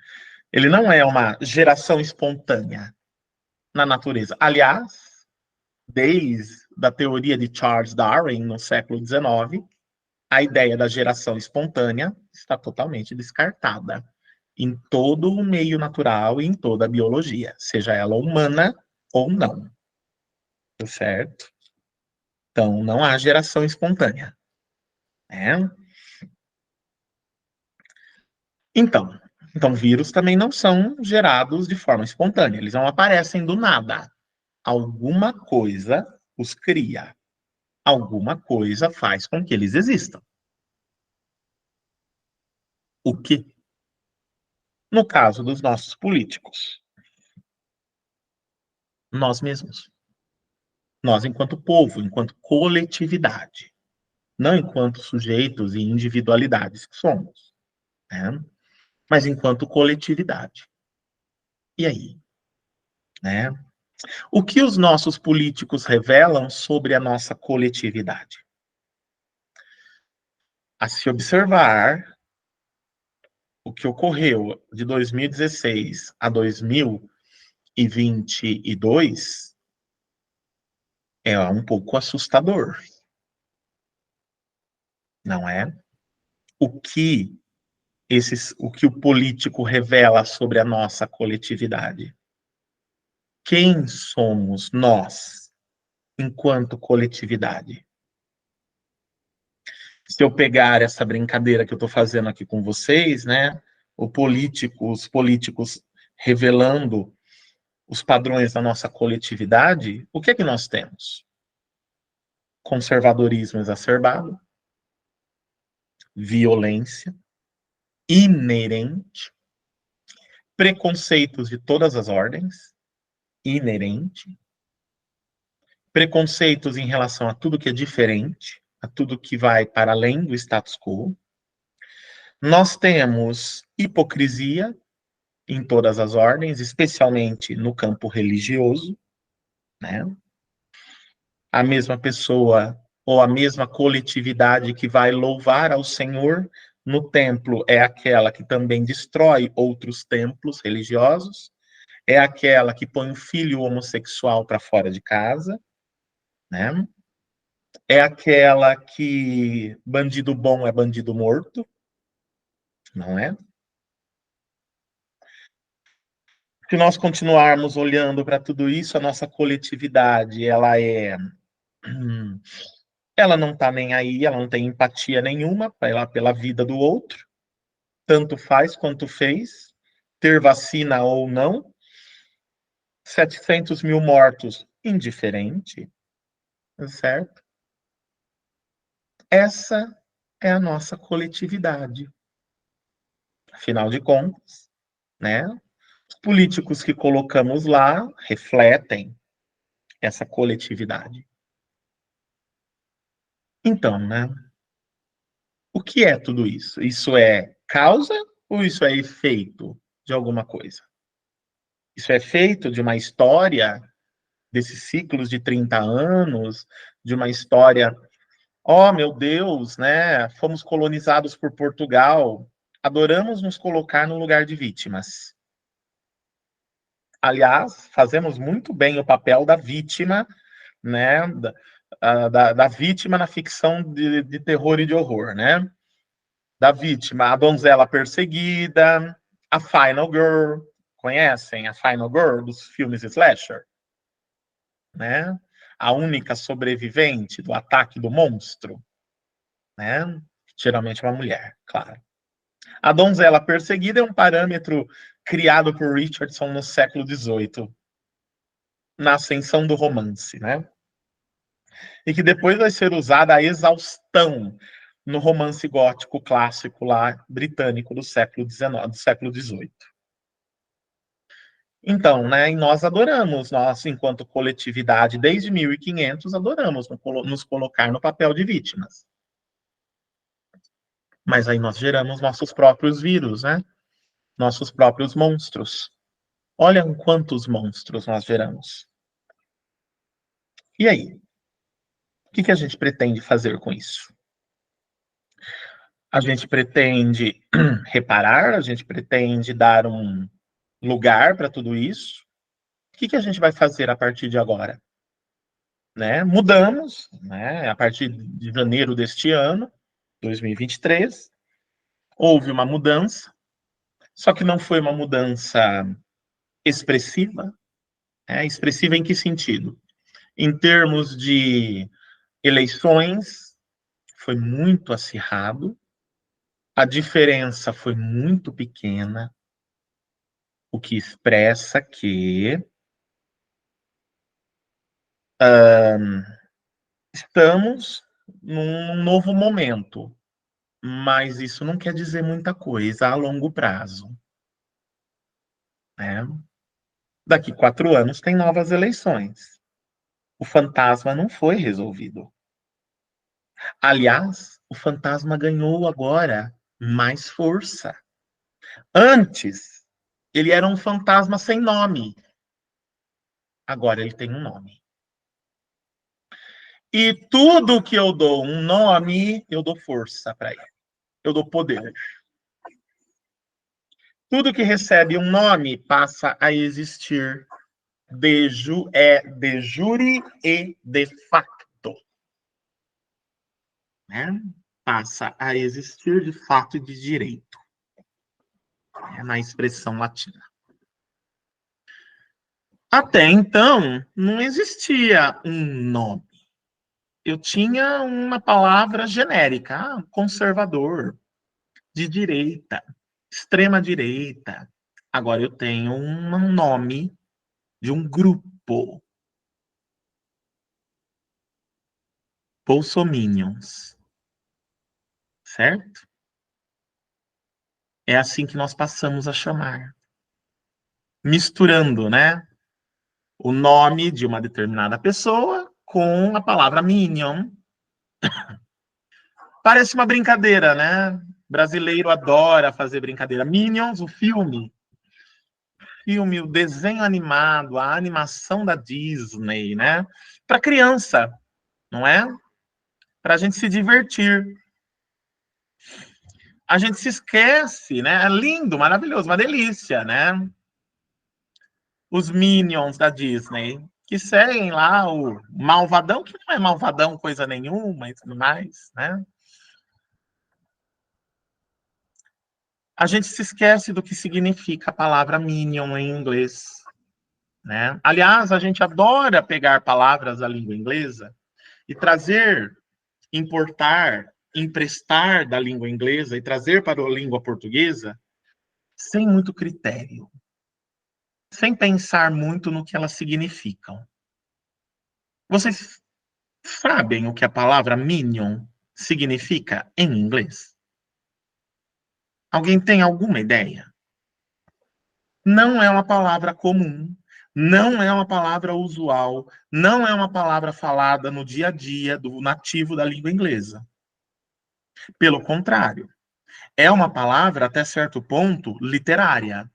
Ele não é uma geração espontânea na natureza. Aliás, desde a teoria de Charles Darwin, no século XIX, a ideia da geração espontânea está totalmente descartada em todo o meio natural e em toda a biologia, seja ela humana ou não. Certo? Então, não há geração espontânea. Né? Então, vírus também não são gerados de forma espontânea, eles não aparecem do nada. Alguma coisa os cria. Alguma coisa faz com que eles existam. O que? No caso dos nossos políticos, nós mesmos. Nós, enquanto povo, enquanto coletividade. Não enquanto sujeitos e individualidades que somos, né? Mas enquanto coletividade. E aí? Né? O que os nossos políticos revelam sobre a nossa coletividade? A se observar o que ocorreu de 2016 a 2022 é um pouco assustador, não é? O que o político revela sobre a nossa coletividade? Quem somos nós enquanto coletividade? Se eu pegar essa brincadeira que eu estou fazendo aqui com vocês, né? Os políticos revelando os padrões da nossa coletividade, o que é que nós temos? Conservadorismo exacerbado, violência inerente, preconceitos de todas as ordens, inerente, preconceitos em relação a tudo que é diferente, a tudo que vai para além do status quo. Nós temos hipocrisia em todas as ordens, especialmente no campo religioso, né? A mesma pessoa ou a mesma coletividade que vai louvar ao Senhor no templo é aquela que também destrói outros templos religiosos, é aquela que põe o filho homossexual para fora de casa, né? É aquela que bandido bom é bandido morto, não é? Se nós continuarmos olhando para tudo isso, a nossa coletividade, ela não está nem aí, ela não tem empatia nenhuma pela vida do outro, tanto faz quanto fez, ter vacina ou não, 700 mil mortos, indiferente, certo? Essa é a nossa coletividade. Afinal de contas, né? Os políticos que colocamos lá refletem essa coletividade. Então, né? O que é tudo isso? Isso é causa ou isso é efeito de alguma coisa? Isso é efeito de uma história desses ciclos de 30 anos, de uma história, oh meu Deus, né? Fomos colonizados por Portugal, adoramos nos colocar no lugar de vítimas. Aliás, fazemos muito bem o papel da vítima, né? Da vítima na ficção de terror e de horror, né? Da vítima, a donzela perseguida, a Final Girl. Conhecem a Final Girl dos filmes slasher? Né? A única sobrevivente do ataque do monstro, né? Geralmente uma mulher, claro. A donzela perseguida é um parâmetro criado por Richardson no século XVIII, na ascensão do romance, né? E que depois vai ser usada a exaustão no romance gótico clássico lá britânico do século XIX, do século XVIII. Então, né, e nós adoramos, nós, enquanto coletividade, desde 1500, adoramos nos colocar no papel de vítimas. Mas aí nós geramos nossos próprios vírus, né? Nossos próprios monstros. Olha quantos monstros nós geramos. E aí? O que a gente pretende fazer com isso? A gente pretende reparar, a gente pretende dar um lugar para tudo isso. O que a gente vai fazer a partir de agora? Né? Mudamos, né? A partir de janeiro deste ano, 2023, houve uma mudança, só que não foi uma mudança expressiva. Expressiva em que sentido? Em termos de eleições, foi muito acirrado, a diferença foi muito pequena, o que expressa que estamos num novo momento, mas isso não quer dizer muita coisa a longo prazo. Né? Daqui 4 anos tem novas eleições. O fantasma não foi resolvido. Aliás, o fantasma ganhou agora mais força. Antes, ele era um fantasma sem nome. Agora ele tem um nome. E tudo que eu dou um nome, eu dou força para ele. Eu dou poder. Tudo que recebe um nome passa a existir de jure e de facto. Né? Passa a existir de fato e de direito. Na expressão latina. Até então, não existia um nome. Eu tinha uma palavra genérica, conservador, de direita, extrema direita. Agora eu tenho um nome de um grupo. Bolsominions. Certo? É assim que nós passamos a chamar. Misturando, né? O nome de uma determinada pessoa com a palavra minion. Parece uma brincadeira, né? Brasileiro adora fazer brincadeira. Minions, o filme, o desenho animado, a animação da Disney, né? Para criança, não é? Para a gente se divertir. A gente se esquece, né? É lindo, maravilhoso, uma delícia, né? Os Minions da Disney, que seguem lá o malvadão, que não é malvadão coisa nenhuma e tudo mais, né? A gente se esquece do que significa a palavra Minion em inglês. Né? Aliás, a gente adora pegar palavras da língua inglesa e trazer, importar, emprestar da língua inglesa e trazer para a língua portuguesa sem muito critério, sem pensar muito no que elas significam. Vocês sabem o que a palavra minion significa em inglês? Alguém tem alguma ideia? Não é uma palavra comum, não é uma palavra usual, não é uma palavra falada no dia a dia do nativo da língua inglesa. Pelo contrário, é uma palavra, até certo ponto, literária.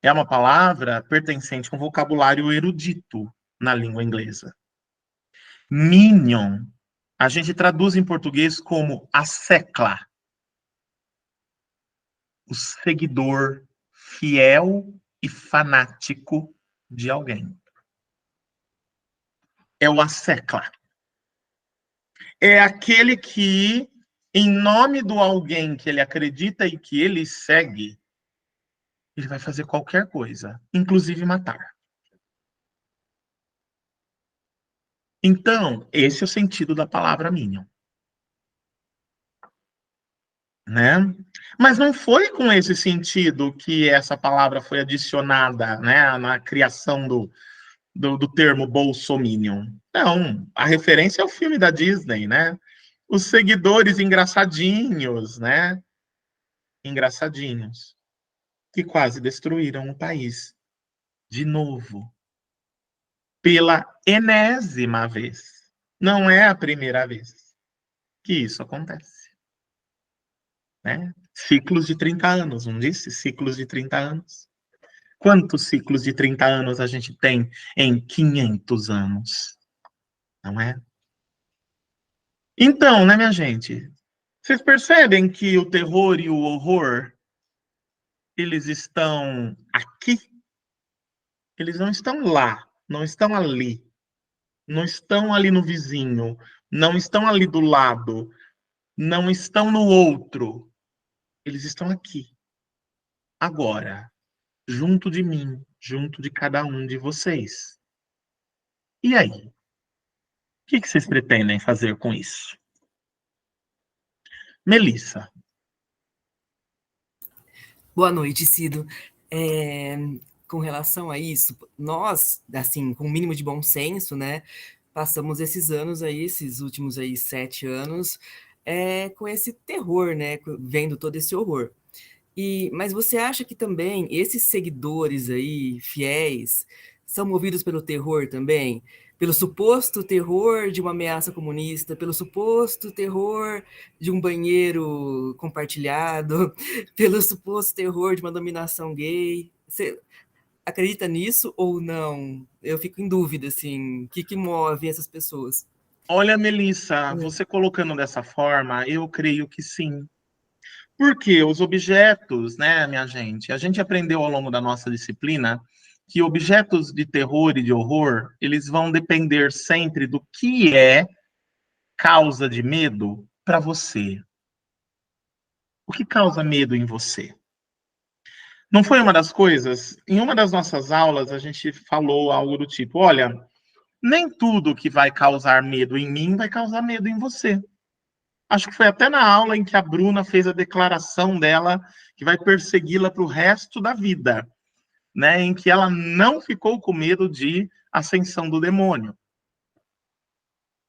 É uma palavra pertencente a um vocabulário erudito. na língua inglesa. Minion, a gente traduz em português como a secla, o seguidor fiel e fanático de alguém. É o assecla. É aquele que, em nome do alguém que ele acredita e que ele segue, ele vai fazer qualquer coisa, inclusive matar. Então, esse é o sentido da palavra minion. Né? Mas não foi com esse sentido que essa palavra foi adicionada, né, na criação do termo bolsominion. Não, a referência é o filme da Disney, né? Os seguidores engraçadinhos, né? Engraçadinhos, que quase destruíram o país. De novo. Pela enésima vez. Não é a primeira vez que isso acontece. Né? Ciclos de 30 anos, não disse? Ciclos de 30 anos. Quantos ciclos de 30 anos a gente tem em 500 anos? Não é? Então, né, minha gente? Vocês percebem que o terror e o horror, eles estão aqui? Eles não estão lá, não estão ali, não estão ali no vizinho, não estão ali do lado, não estão no outro. Eles estão aqui, agora, junto de mim, junto de cada um de vocês. E aí? O que vocês pretendem fazer com isso? Melissa. Boa noite, Cido. Com relação a isso, nós, assim, com o mínimo de bom senso, né, passamos esses anos aí, esses últimos aí 7 anos, com esse terror, né, vendo todo esse horror. Mas você acha que também esses seguidores aí, fiéis, são movidos pelo terror também? Pelo suposto terror de uma ameaça comunista, pelo suposto terror de um banheiro compartilhado, pelo suposto terror de uma dominação gay? Você acredita nisso ou não? Eu fico em dúvida, assim, o que move essas pessoas? Olha, Melissa, você colocando dessa forma, eu creio que sim. Porque os objetos, né, minha gente, a gente aprendeu ao longo da nossa disciplina que objetos de terror e de horror, eles vão depender sempre do que é causa de medo para você. O que causa medo em você? Não foi uma das coisas? Em uma das nossas aulas, a gente falou algo do tipo: olha, nem tudo que vai causar medo em mim vai causar medo em você. Acho que foi até na aula em que a Bruna fez a declaração dela que vai persegui-la para o resto da vida, né? Em que ela não ficou com medo de ascensão do demônio.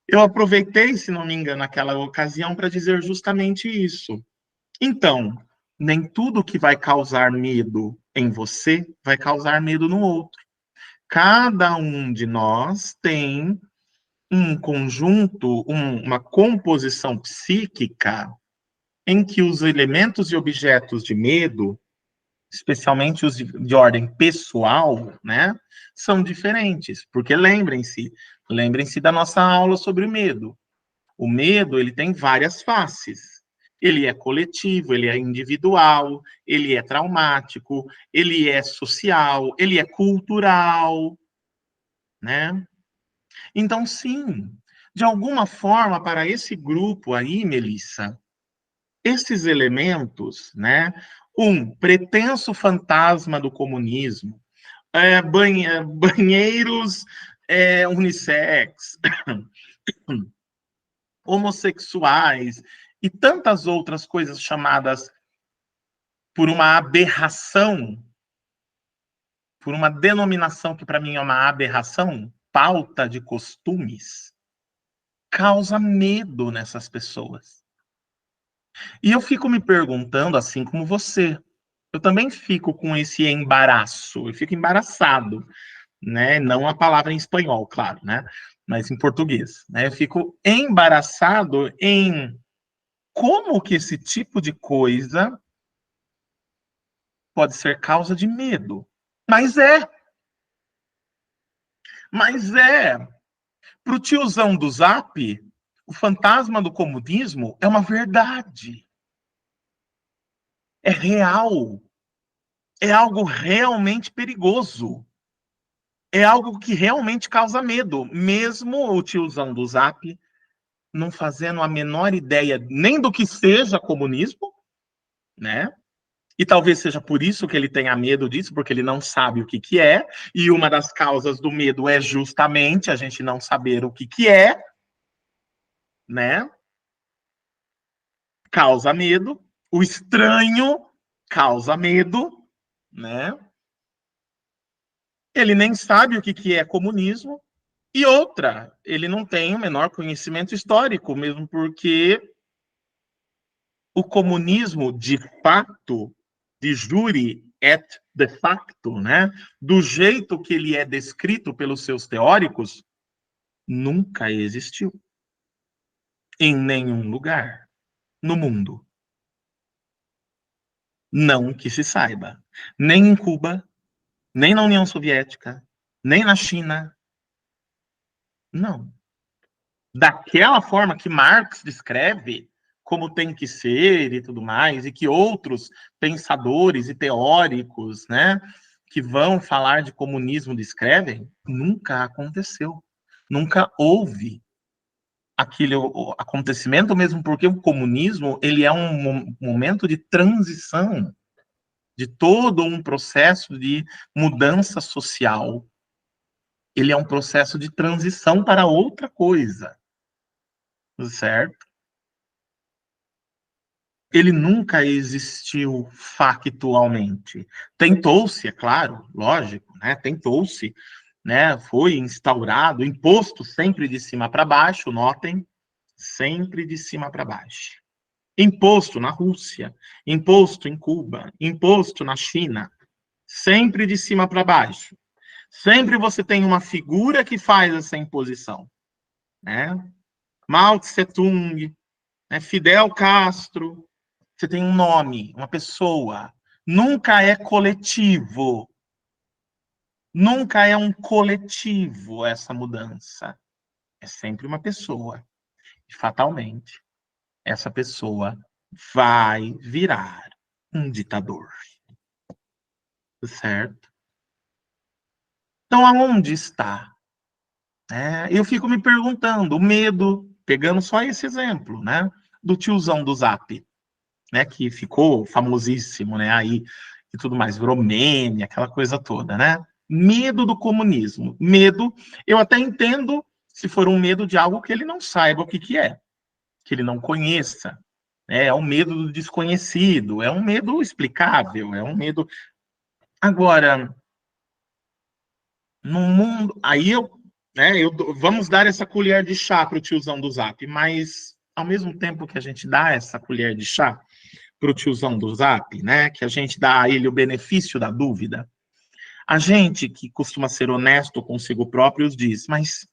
Eu aproveitei, se não me engano, naquela ocasião para dizer justamente isso. Então, nem tudo que vai causar medo em você vai causar medo no outro. Cada um de nós tem um conjunto, uma composição psíquica em que os elementos e objetos de medo, especialmente os de ordem pessoal, né, são diferentes. Porque lembrem-se da nossa aula sobre o medo. O medo, ele tem várias faces. Ele é coletivo, ele é individual, ele é traumático, ele é social, ele é cultural, né? Então, sim, de alguma forma, para esse grupo aí, Melissa, esses elementos, né? Pretenso fantasma do comunismo, banheiros unissex, homossexuais e tantas outras coisas chamadas por uma aberração, por uma denominação que para mim é uma aberração, pauta de costumes, causa medo nessas pessoas. E eu fico me perguntando, assim como você, eu também fico com esse embaraço, eu fico embaraçado, né? Não a palavra em espanhol, claro, né? Mas em português, né? Eu fico embaraçado em como que esse tipo de coisa pode ser causa de medo. Mas é. Mas para o tiozão do Zap, o fantasma do comunismo é uma verdade. É real. É algo realmente perigoso. É algo que realmente causa medo. Mesmo o tiozão do Zap não fazendo a menor ideia nem do que seja comunismo, né? E talvez seja por isso que ele tenha medo disso, porque ele não sabe o que é, e uma das causas do medo é justamente a gente não saber o que é, né? Causa medo, o estranho causa medo, né? Ele nem sabe o que é comunismo, e outra, ele não tem o menor conhecimento histórico, mesmo porque o comunismo, de fato, de jure et de facto, né, do jeito que ele é descrito pelos seus teóricos, nunca existiu em nenhum lugar no mundo. Não que se saiba. Nem em Cuba, nem na União Soviética, nem na China. Não. Daquela forma que Marx descreve como tem que ser e tudo mais, e que outros pensadores e teóricos, né, que vão falar de comunismo descrevem, nunca aconteceu. Nunca houve aquele acontecimento, mesmo porque o comunismo ele é um momento de transição, de todo um processo de mudança social. Ele é um processo de transição para outra coisa, certo? Ele nunca existiu factualmente. Tentou-se, é claro, lógico, né? Tentou-se, né? Foi instaurado, imposto sempre de cima para baixo, notem, sempre de cima para baixo. Imposto na Rússia, imposto em Cuba, imposto na China, sempre de cima para baixo. Sempre você tem uma figura que faz essa imposição, né? Mao Tse Tung, né? Fidel Castro. Você tem um nome, uma pessoa. Nunca é coletivo. Nunca é um coletivo essa mudança. É sempre uma pessoa. E fatalmente, essa pessoa vai virar um ditador. Certo? Então, aonde está? Eu fico me perguntando, o medo, pegando só esse exemplo, né? Do tiozão do Zap, né, que ficou famosíssimo, né, aí e tudo mais, virou meme, aquela coisa toda, né? Medo do comunismo. Medo, eu até entendo se for um medo de algo que ele não saiba o que é, que ele não conheça. É um medo do desconhecido, é um medo explicável, é um medo. Agora, no mundo, aí vamos dar essa colher de chá para o tiozão do Zap, mas ao mesmo tempo que a gente dá essa colher de chá para o tiozão do Zap, né, que a gente dá a ele o benefício da dúvida, a gente que costuma ser honesto consigo próprios diz, mas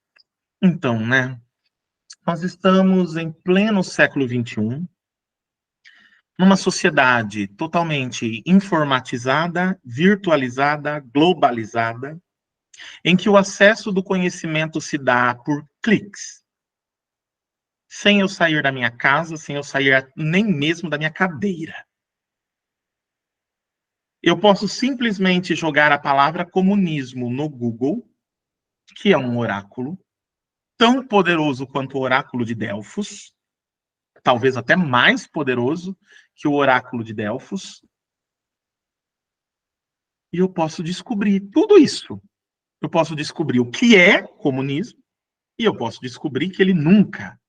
então, né, nós estamos em pleno século XXI, numa sociedade totalmente informatizada, virtualizada, globalizada, em que o acesso do conhecimento se dá por cliques, sem eu sair da minha casa, sem eu sair nem mesmo da minha cadeira. Eu posso simplesmente jogar a palavra comunismo no Google, que é um oráculo, tão poderoso quanto o oráculo de Delfos, talvez até mais poderoso que o oráculo de Delfos, e eu posso descobrir tudo isso. Eu posso descobrir o que é comunismo, e eu posso descobrir que ele nunca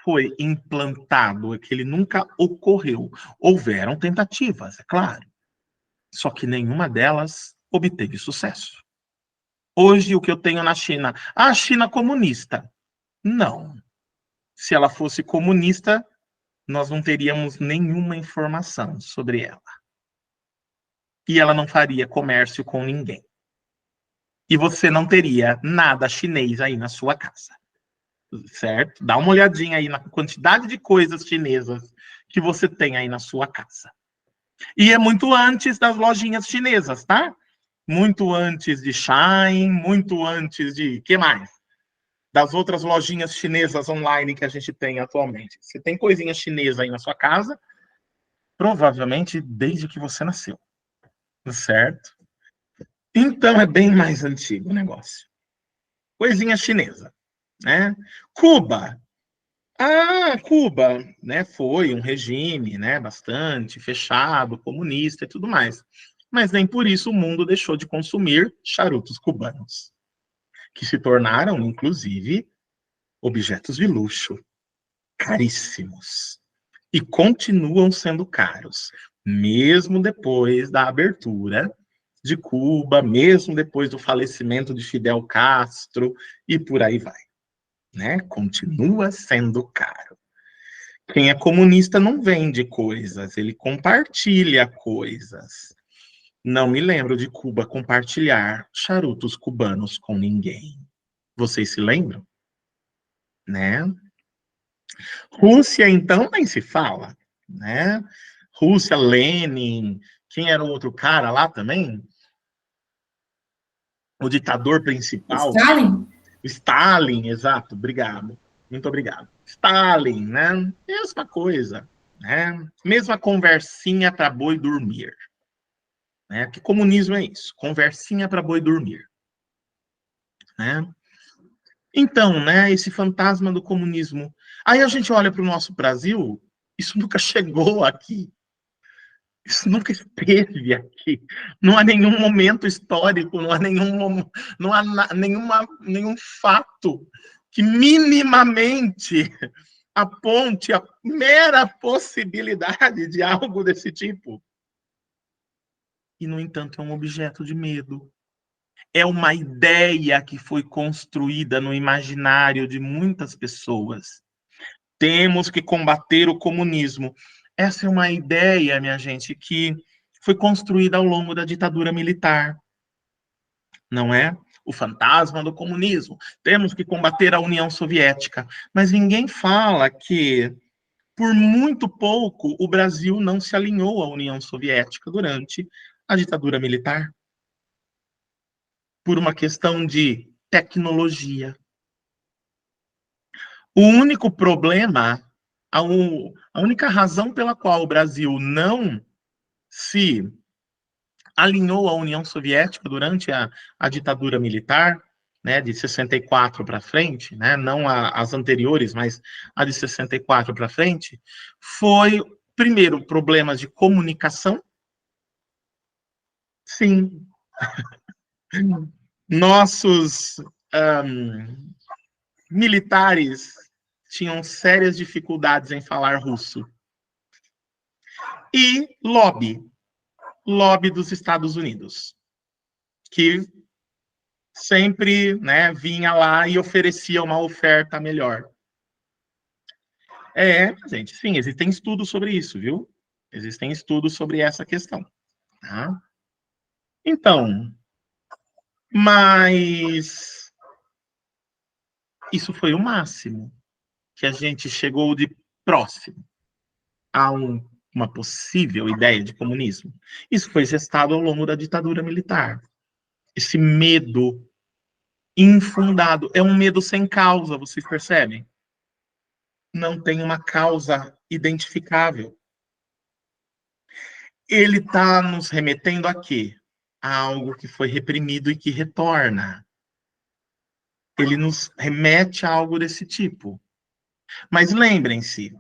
foi implantado, que ele nunca ocorreu. Houveram tentativas, é claro, só que nenhuma delas obteve sucesso. Hoje, o que eu tenho na China? A China comunista. Não. Se ela fosse comunista, nós não teríamos nenhuma informação sobre ela. E ela não faria comércio com ninguém. E você não teria nada chinês aí na sua casa. Certo? Dá uma olhadinha aí na quantidade de coisas chinesas que você tem aí na sua casa. E é muito antes das lojinhas chinesas, tá? muito antes de Shein, muito antes de... que mais? Das outras lojinhas chinesas online que a gente tem atualmente. Você tem coisinha chinesa aí na sua casa, provavelmente desde que você nasceu, certo? Então é bem mais antigo o negócio. Coisinha chinesa, né? Cuba. Cuba, né, foi um regime, né, bastante fechado, comunista e tudo mais. Mas nem por isso o mundo deixou de consumir charutos cubanos, que se tornaram, inclusive, objetos de luxo, caríssimos. E continuam sendo caros, mesmo depois da abertura de Cuba, mesmo depois do falecimento de Fidel Castro e por aí vai, né? Continua sendo caro. Quem é comunista não vende coisas, ele compartilha coisas. Não me lembro de Cuba compartilhar charutos cubanos com ninguém. Vocês se lembram? Né? Rússia, então, nem se fala, né? Rússia, Lenin, quem era o outro cara lá também? O ditador principal? Stalin? Stalin, exato, obrigado. Muito obrigado. Stalin, né? Mesma coisa, né? Mesma conversinha para boi dormir. Né? Que comunismo é isso? Conversinha para boi dormir. Né? Então, né, esse fantasma do comunismo. Aí a gente olha para o nosso Brasil, isso nunca chegou aqui. Isso nunca esteve aqui. Não há nenhum momento histórico, não há nenhum fato que minimamente aponte a mera possibilidade de algo desse tipo. E, no entanto, é um objeto de medo. É uma ideia que foi construída no imaginário de muitas pessoas. Temos que combater o comunismo. Essa é uma ideia, minha gente, que foi construída ao longo da ditadura militar. Não é? O fantasma do comunismo. Temos que combater a União Soviética. Mas ninguém fala que, por muito pouco, o Brasil não se alinhou à União Soviética durante a ditadura militar. Por uma questão de tecnologia. O único problema, a única razão pela qual o Brasil não se alinhou à União Soviética durante a ditadura militar, né, de 64 para frente, né, não as anteriores, mas a de 64 para frente, foi, primeiro, problemas de comunicação. Sim. Nossos militares tinham sérias dificuldades em falar russo. E lobby dos Estados Unidos, que sempre, né, vinha lá e oferecia uma oferta melhor. Gente, sim, existem estudos sobre isso, viu? Existem estudos sobre essa questão. Tá? Então, mas isso foi o máximo que a gente chegou de próximo a uma possível ideia de comunismo. Isso foi gestado ao longo da ditadura militar. Esse medo infundado, é um medo sem causa, vocês percebem? Não tem uma causa identificável. Ele está nos remetendo a quê? A algo que foi reprimido e que retorna. Ele nos remete a algo desse tipo. Mas lembrem-se,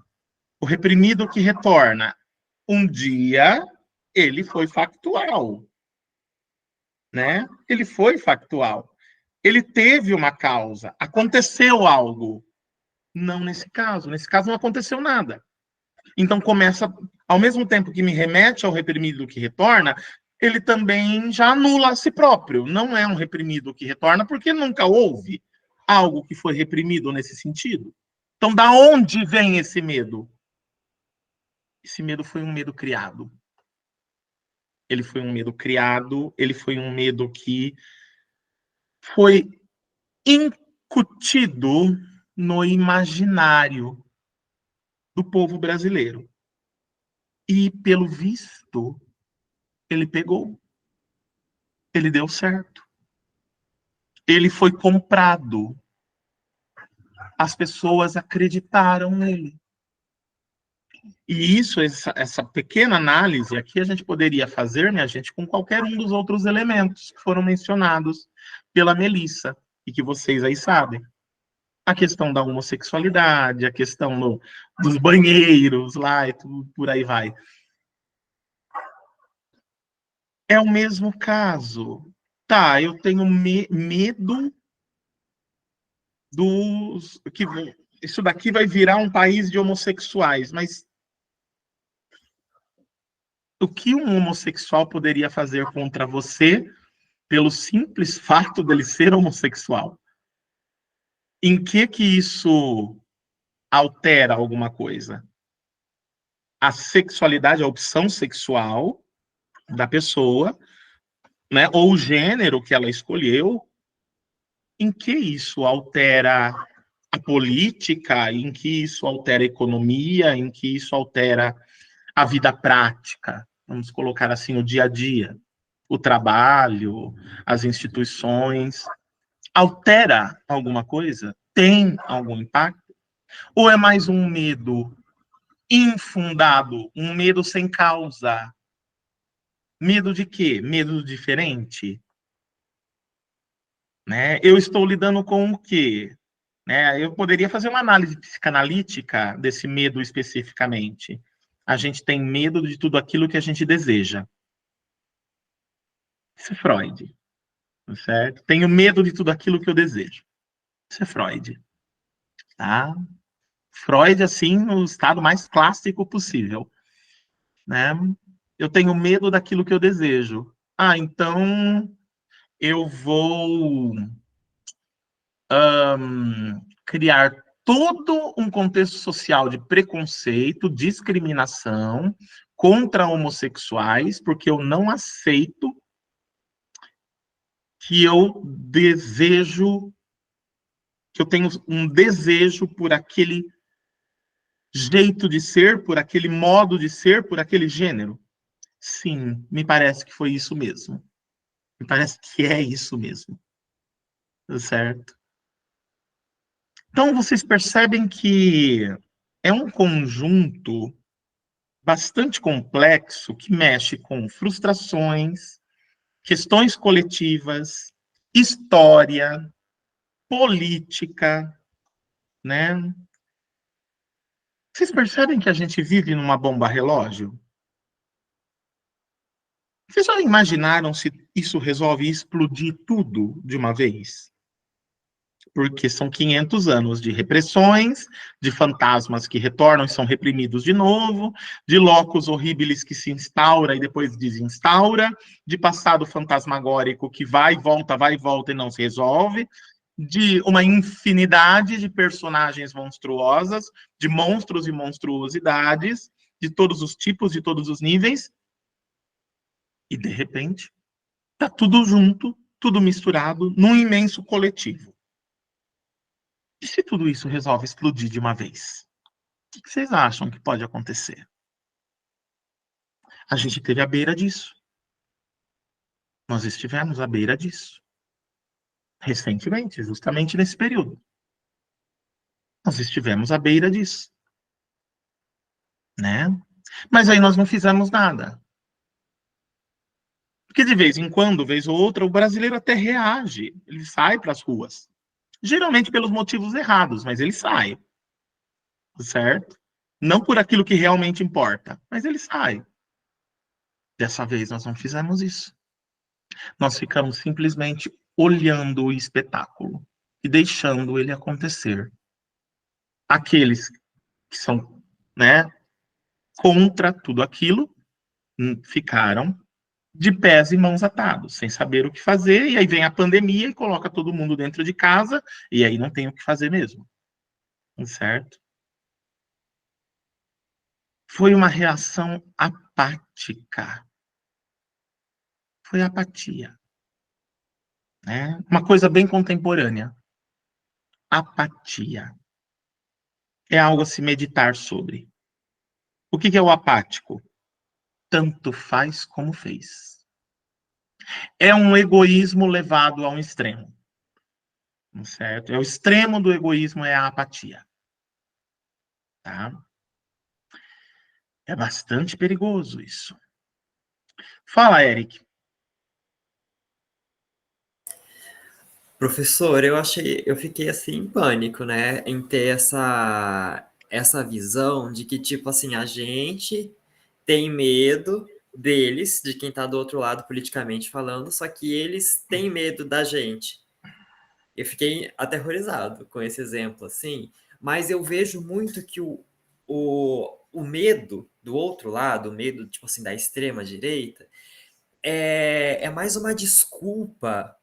o reprimido que retorna, um dia ele foi factual, né? Ele foi factual. Ele teve uma causa, aconteceu algo. Não nesse caso. Nesse caso não aconteceu nada. Então começa, ao mesmo tempo que me remete ao reprimido que retorna, ele também já anula a si próprio. Não é um reprimido que retorna, porque nunca houve algo que foi reprimido nesse sentido. Então, da onde vem esse medo? Esse medo foi um medo criado. Ele foi um medo criado, ele foi um medo que foi incutido no imaginário do povo brasileiro. E, pelo visto, ele pegou. ele deu certo. Ele foi comprado. As pessoas acreditaram nele. E isso, essa pequena análise aqui, a gente poderia fazer, minha gente, com qualquer um dos outros elementos que foram mencionados pela Melissa, e que vocês aí sabem. A questão da homossexualidade, a questão dos banheiros lá e tudo, por aí vai. É o mesmo caso. Tá, eu tenho medo dos... que isso daqui vai virar um país de homossexuais, mas o que um homossexual poderia fazer contra você pelo simples fato dele ser homossexual? Em que isso altera alguma coisa? A sexualidade, a opção sexual da pessoa, né, ou o gênero que ela escolheu, em que isso altera a política, em que isso altera a economia, em que isso altera a vida prática, vamos colocar assim, o dia a dia, o trabalho, as instituições, altera alguma coisa? Tem algum impacto? Ou é mais um medo infundado, um medo sem causa? Medo de quê? Medo do diferente? Né? Eu estou lidando com o quê? Né? Eu poderia fazer uma análise psicanalítica desse medo especificamente. A gente tem medo de tudo aquilo que a gente deseja. Isso é Freud, certo? Tenho medo de tudo aquilo que eu desejo. Isso é Freud, tá? Freud, assim, no estado mais clássico possível, né? Eu tenho medo daquilo que eu desejo. Ah, então eu vou criar todo um contexto social de preconceito, discriminação contra homossexuais, porque eu não aceito que eu tenho um desejo por aquele jeito de ser, por aquele modo de ser, por aquele gênero. Sim, me parece que foi isso mesmo. Me parece que é isso mesmo. Certo? Então, vocês percebem que é um conjunto bastante complexo que mexe com frustrações, questões coletivas, história, política, né? Vocês percebem que a gente vive numa bomba relógio? Vocês já imaginaram se isso resolve explodir tudo de uma vez? Porque são 500 anos de repressões, de fantasmas que retornam e são reprimidos de novo, de locus horribilis que se instaura e depois desinstaura, de passado fantasmagórico que vai e volta e não se resolve, de uma infinidade de personagens monstruosas, de monstros e monstruosidades, de todos os tipos, de todos os níveis, e de repente, tá tudo junto, tudo misturado, num imenso coletivo. E se tudo isso resolve explodir de uma vez? O que vocês acham que pode acontecer? A gente esteve à beira disso. Nós estivemos à beira disso. Recentemente, justamente nesse período. Nós estivemos à beira disso. Né? Mas aí nós não fizemos nada. Porque de vez em quando, vez ou outra, o brasileiro até reage. Ele sai para as ruas. Geralmente pelos motivos errados, mas ele sai. Certo? Não por aquilo que realmente importa, mas ele sai. Dessa vez nós não fizemos isso. Nós ficamos simplesmente olhando o espetáculo e deixando ele acontecer. Aqueles que são, né, contra tudo aquilo ficaram de pés e mãos atados, sem saber o que fazer, e aí vem a pandemia e coloca todo mundo dentro de casa, e aí não tem o que fazer mesmo. Certo? Foi uma reação apática. Foi apatia. Né? Uma coisa bem contemporânea. Apatia. É algo a se meditar sobre. O que é o apático? Tanto faz como fez. É um egoísmo levado a um extremo, certo? É o extremo do egoísmo, é a apatia, tá? É bastante perigoso isso. Fala, Eric. Professor, eu fiquei assim em pânico, né, em ter essa visão de que, tipo assim, a gente tem medo deles, de quem tá do outro lado politicamente falando, só que eles têm medo da gente. Eu fiquei aterrorizado com esse exemplo, assim, mas eu vejo muito que o medo do outro lado, o medo, tipo assim, da extrema direita, é mais uma desculpa,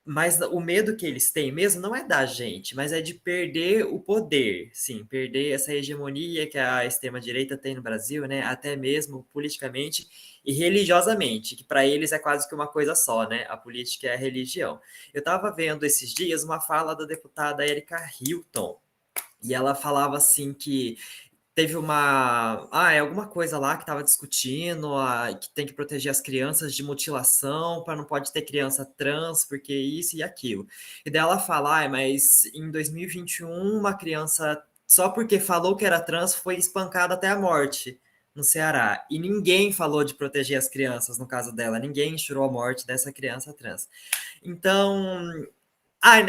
mas o medo que eles têm mesmo não é da gente, mas é de perder o poder, sim, perder essa hegemonia que a extrema-direita tem no Brasil, né? Até mesmo politicamente e religiosamente, que para eles é quase que uma coisa só, né? A política é a religião. Eu estava vendo esses dias uma fala da deputada Erika Hilton, e ela falava assim que teve uma. Ah, é alguma coisa lá que estava discutindo, que tem que proteger as crianças de mutilação, para não pode ter criança trans, porque isso e aquilo. E daí ela fala, ah, mas em 2021, uma criança, só porque falou que era trans, foi espancada até a morte no Ceará. E ninguém falou de proteger as crianças, no caso dela, ninguém enxurou a morte dessa criança trans. Então,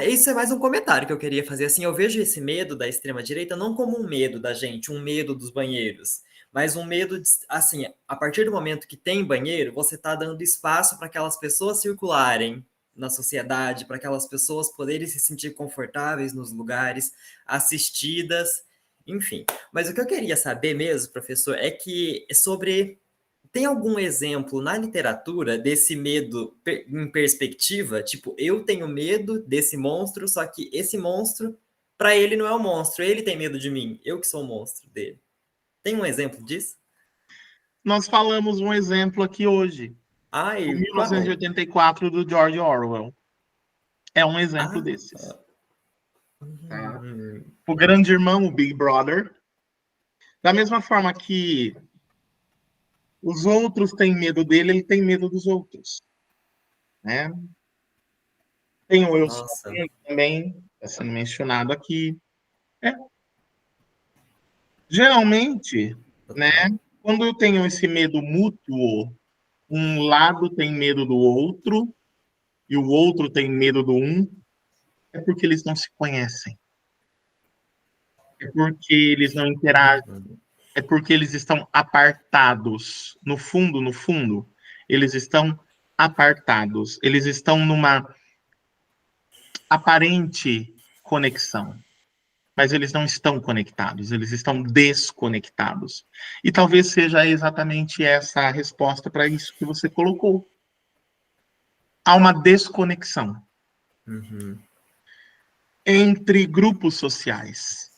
isso é mais um comentário que eu queria fazer. Assim, eu vejo esse medo da extrema-direita não como um medo da gente, um medo dos banheiros, mas um medo de, assim, a partir do momento que tem banheiro, você está dando espaço para aquelas pessoas circularem na sociedade, para aquelas pessoas poderem se sentir confortáveis nos lugares, assistidas, enfim. Mas o que eu queria saber mesmo, professor, é que sobre tem algum exemplo na literatura desse medo em perspectiva? Tipo, eu tenho medo desse monstro, só que esse monstro, para ele não é um monstro, ele tem medo de mim, eu que sou o monstro dele. Tem um exemplo disso? Nós falamos um exemplo aqui hoje, o Ai, qual? 1984 do George Orwell. É um exemplo Ah, desses. Tá? hum, O grande irmão, o Big Brother, da mesma forma que os outros têm medo dele, ele tem medo dos outros, né? Tem o Eu Sou nossa. Ele também, está sendo mencionado aqui. É, geralmente, né, Total. quando eu tenho esse medo mútuo, um lado tem medo do outro e o outro tem medo do um, é porque eles não se conhecem, é porque eles não interagem, Uhum. é porque eles estão apartados. No fundo, eles estão apartados, eles estão numa aparente conexão, mas eles não estão conectados, eles estão desconectados. E talvez seja exatamente essa a resposta para isso que você colocou. Há uma desconexão Uhum. entre grupos sociais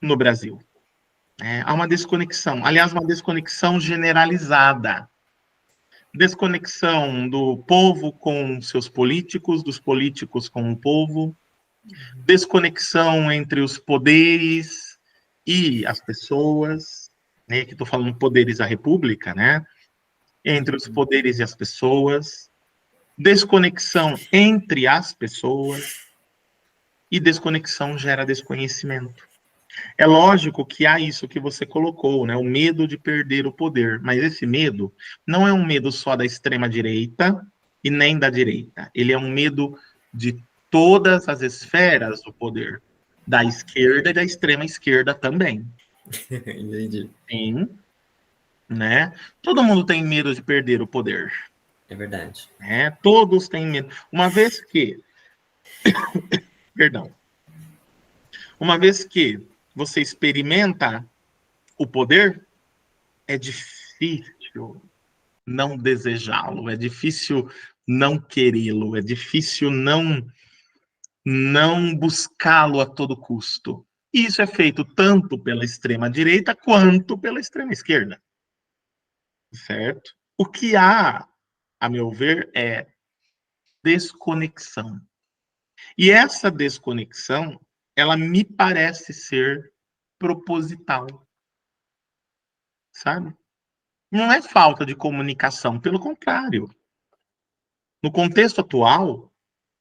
no Brasil. Há uma desconexão, aliás, uma desconexão generalizada. Desconexão do povo com seus políticos, dos políticos com o povo, desconexão entre os poderes e as pessoas, né? Que estou falando poderes da República, né? Entre os poderes e as pessoas, desconexão entre as pessoas e desconexão gera desconhecimento. É lógico que há isso que você colocou, né? O medo de perder o poder, mas esse medo não é um medo só da extrema direita e nem da direita. Ele é um medo de todas as esferas do poder, da esquerda e da extrema esquerda também. Entendi. Sim, né? Todo mundo tem medo de perder o poder, É verdade. né? Todos têm medo. Perdão, uma vez que você experimenta o poder, é difícil não desejá-lo, é difícil não querê-lo, é difícil não buscá-lo a todo custo. E isso é feito tanto pela extrema direita quanto pela extrema esquerda, certo? O que há, a meu ver, é desconexão. E essa desconexão, ela me parece ser proposital, sabe? Não é falta de comunicação, pelo contrário. No contexto atual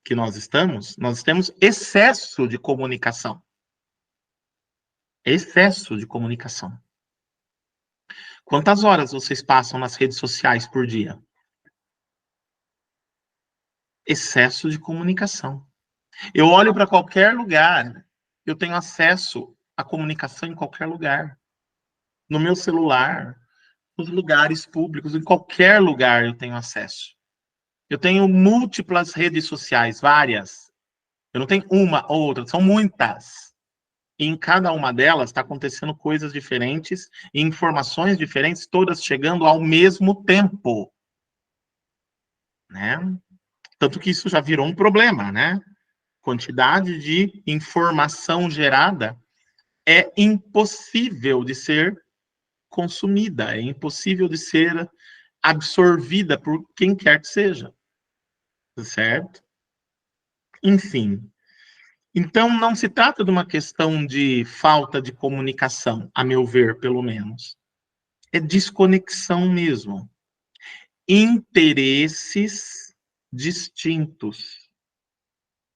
que nós temos excesso de comunicação. Excesso de comunicação. Quantas horas vocês passam nas redes sociais por dia? Excesso de comunicação. Eu olho para qualquer lugar, eu tenho acesso à comunicação em qualquer lugar. No meu celular, nos lugares públicos, em qualquer lugar eu tenho acesso. Eu tenho múltiplas redes sociais, várias. Eu não tenho uma ou outra, são muitas. E em cada uma delas está acontecendo coisas diferentes e informações diferentes, todas chegando ao mesmo tempo. Né? Tanto que isso já virou um problema, né? Quantidade de informação gerada é impossível de ser consumida, é impossível de ser absorvida por quem quer que seja. Certo? Enfim. Então, não se trata de uma questão de falta de comunicação, a meu ver, pelo menos. É desconexão mesmo. Interesses distintos.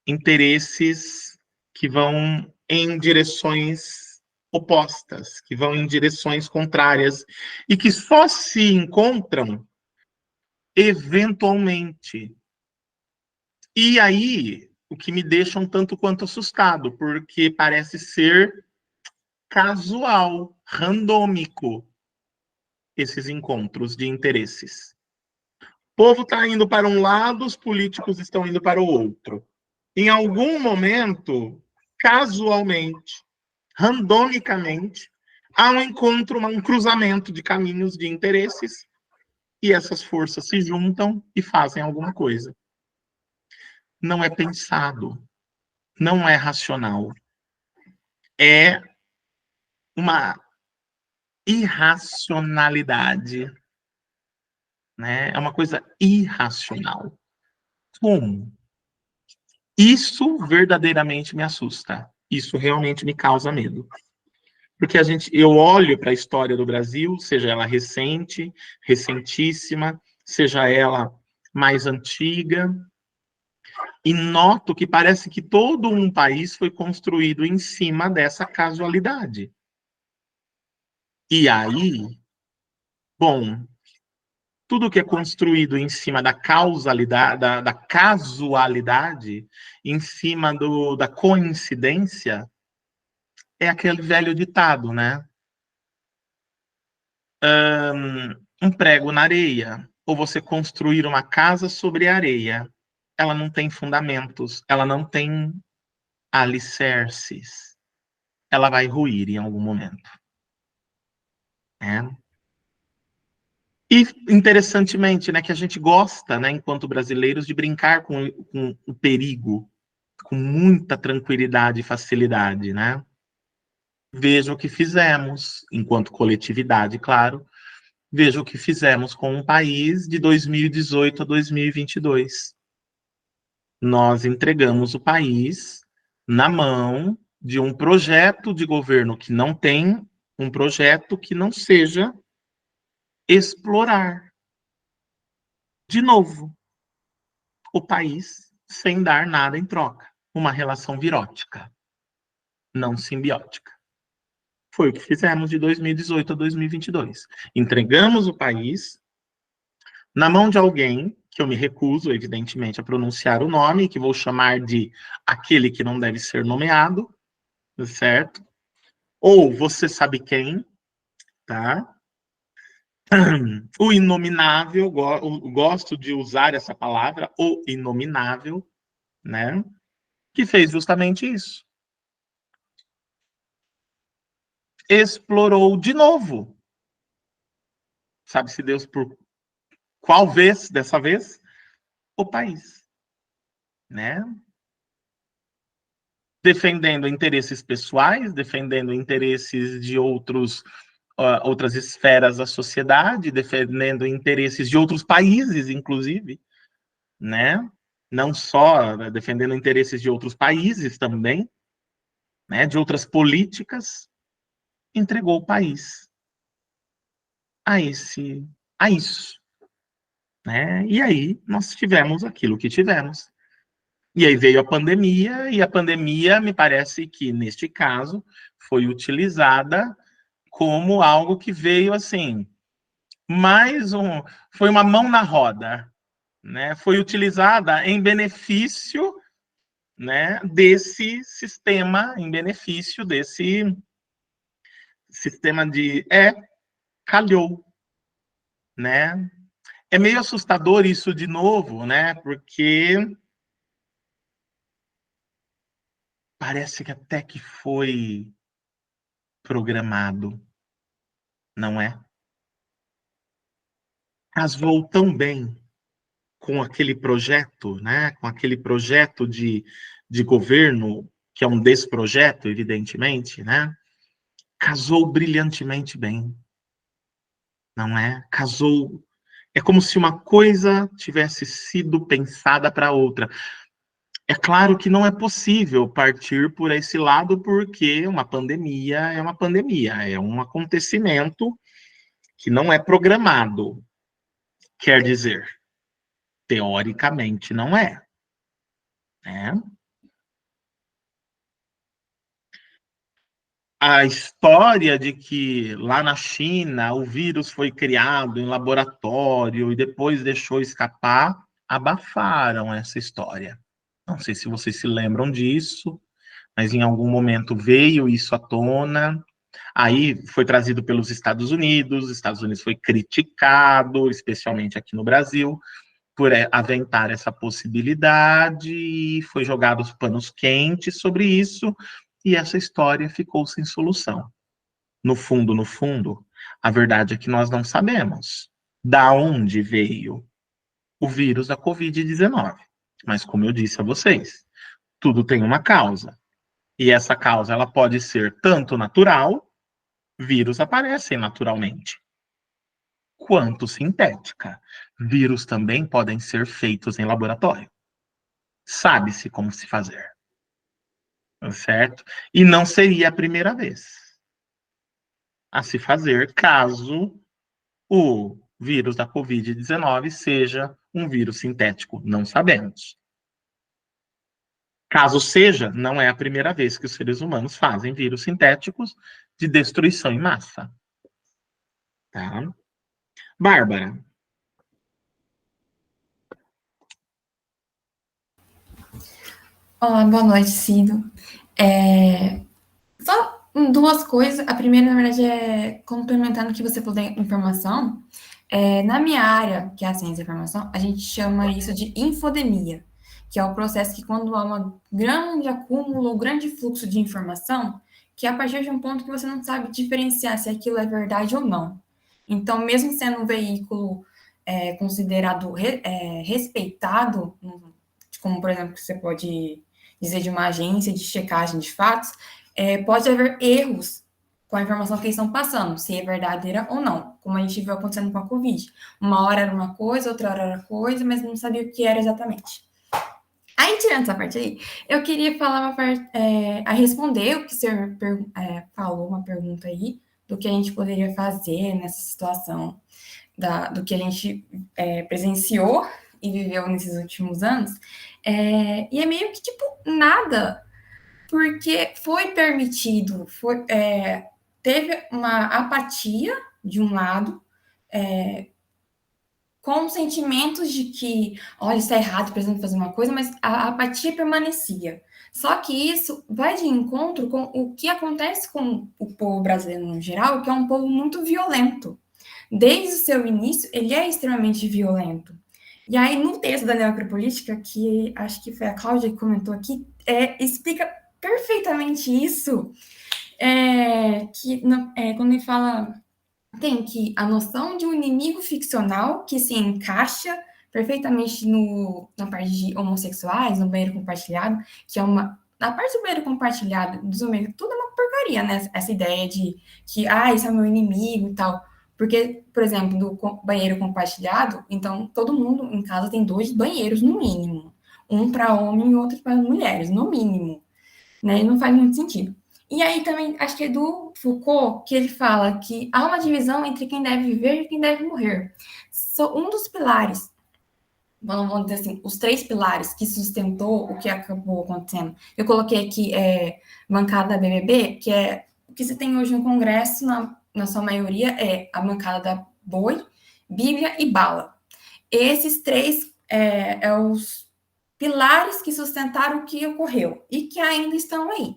Interesses que vão em direções opostas, que vão em direções contrárias e que só se encontram eventualmente. E aí, o que me deixa um tanto quanto assustado, porque parece ser casual, randômico, esses encontros de interesses. O povo está indo para um lado, os políticos estão indo para o outro. Em algum momento, casualmente, randomicamente, há um encontro, um cruzamento de caminhos de interesses, e essas forças se juntam e fazem alguma coisa. Não é pensado, não é racional. É uma irracionalidade, né? É uma coisa irracional. Como? Isso verdadeiramente me assusta. Isso realmente me causa medo. Porque eu olho para a história do Brasil, seja ela recente, recentíssima, seja ela mais antiga, e noto que parece que todo um país foi construído em cima dessa casualidade. E aí, bom, tudo que é construído em cima da causalidade, da casualidade, em cima da coincidência, é aquele velho ditado, né? Um prego na areia, ou você construir uma casa sobre a areia, ela não tem fundamentos, ela não tem alicerces, ela vai ruir em algum momento. Né? E, interessantemente, né, que a gente gosta, né, enquanto brasileiros, de brincar com o perigo, com muita tranquilidade e facilidade, né? Veja o que fizemos, enquanto coletividade, claro, veja o que fizemos com um país de 2018 a 2022. Nós entregamos o país na mão de um projeto de governo que não tem um projeto que não seja explorar, de novo, o país sem dar nada em troca. Uma relação virótica, não simbiótica. Foi o que fizemos de 2018 a 2022. Entregamos o país na mão de alguém, que eu me recuso, evidentemente, a pronunciar o nome, que vou chamar de aquele que não deve ser nomeado, certo? Ou você sabe quem, tá? O inominável, gosto de usar essa palavra, o inominável, né? Que fez justamente isso. Explorou de novo. Sabe-se Deus por qual vez, dessa vez? O país, né? Defendendo interesses pessoais, defendendo interesses de outras esferas da sociedade, defendendo interesses de outros países, inclusive, né? Não só defendendo interesses de outros países também, né? De outras políticas, entregou o país a isso. né? E aí nós tivemos aquilo que tivemos. E aí veio a pandemia, e a pandemia, me parece que, neste caso, foi utilizada como algo que veio assim, foi uma mão na roda, né? Foi utilizada em benefício, né, desse sistema, em benefício desse sistema calhou, né? É meio assustador isso de novo, né? Porque parece que até que foi programado, não é? Casou tão bem com aquele projeto, né? Com aquele projeto de governo, que é um desprojeto, evidentemente, né? Casou brilhantemente bem, não é? Casou. É como se uma coisa tivesse sido pensada para outra. É claro que não é possível partir por esse lado, porque uma pandemia é uma pandemia, é um acontecimento que não é programado. Quer dizer, teoricamente não é, né? A história de que lá na China o vírus foi criado em laboratório e depois deixou escapar, abafaram essa história. Não sei se vocês se lembram disso, mas em algum momento veio isso à tona. Aí foi trazido pelos Estados Unidos, os Estados Unidos foi criticado, especialmente aqui no Brasil, por aventar essa possibilidade, e foi jogado os panos quentes sobre isso, e essa história ficou sem solução. No fundo, a verdade é que nós não sabemos da onde veio o vírus da Covid-19. Mas, como eu disse a vocês, tudo tem uma causa. E essa causa ela pode ser tanto natural, vírus aparecem naturalmente, quanto sintética. Vírus também podem ser feitos em laboratório. Sabe-se como se fazer, certo? E não seria a primeira vez a se fazer caso o vírus da Covid-19 seja um vírus sintético. Não sabemos. Caso seja, não é a primeira vez que os seres humanos fazem vírus sintéticos de destruição em massa. Tá? Bárbara. Olá, boa noite, Cido. Só duas coisas. A primeira, na verdade, é complementando o que você falou da informação. Na minha área, que é a ciência da informação, a gente chama isso de infodemia, que é o processo que, quando há um grande acúmulo, um grande fluxo de informação, que é a partir de um ponto que você não sabe diferenciar se aquilo é verdade ou não. Então, mesmo sendo um veículo considerado respeitado, como, por exemplo, que você pode dizer de uma agência de checagem de fatos, pode haver erros com a informação que eles estão passando, se é verdadeira ou não, como a gente viu acontecendo com a Covid. Uma hora era uma coisa, outra hora era coisa, mas não sabia o que era exatamente. Aí, tirando essa parte aí, eu queria falar a responder o que o senhor falou, uma pergunta aí, do que a gente poderia fazer nessa situação, do que a gente presenciou e viveu nesses últimos anos, e é meio que, tipo, nada, porque foi permitido, teve uma apatia, de um lado, com sentimentos de que, olha, isso está errado, precisamos fazer uma coisa, mas a apatia permanecia. Só que isso vai de encontro com o que acontece com o povo brasileiro no geral, que é um povo muito violento. Desde o seu início, ele é extremamente violento. E aí, no texto da Neocropolítica, que acho que foi a Cláudia que comentou aqui, explica perfeitamente isso, quando ele fala, tem que a noção de um inimigo ficcional que se encaixa perfeitamente na parte de homossexuais, no banheiro compartilhado, que é na parte do banheiro compartilhado, dos homens, tudo é uma porcaria, né? Essa ideia de que, esse é meu inimigo e tal. Porque, por exemplo, do banheiro compartilhado, então todo mundo em casa tem 2 banheiros, no mínimo. Um para homem e outro para mulheres, no mínimo. Né? E não faz muito sentido. E aí também, acho que é do Foucault, que ele fala que há uma divisão entre quem deve viver e quem deve morrer. Um dos pilares vamos dizer assim, os 3 pilares que sustentou o que acabou acontecendo. Eu coloquei aqui bancada da BBB, que é o que se tem hoje no Congresso, na sua maioria, é a bancada da Boi, Bíblia e Bala. Esses 3 os pilares que sustentaram o que ocorreu e que ainda estão aí.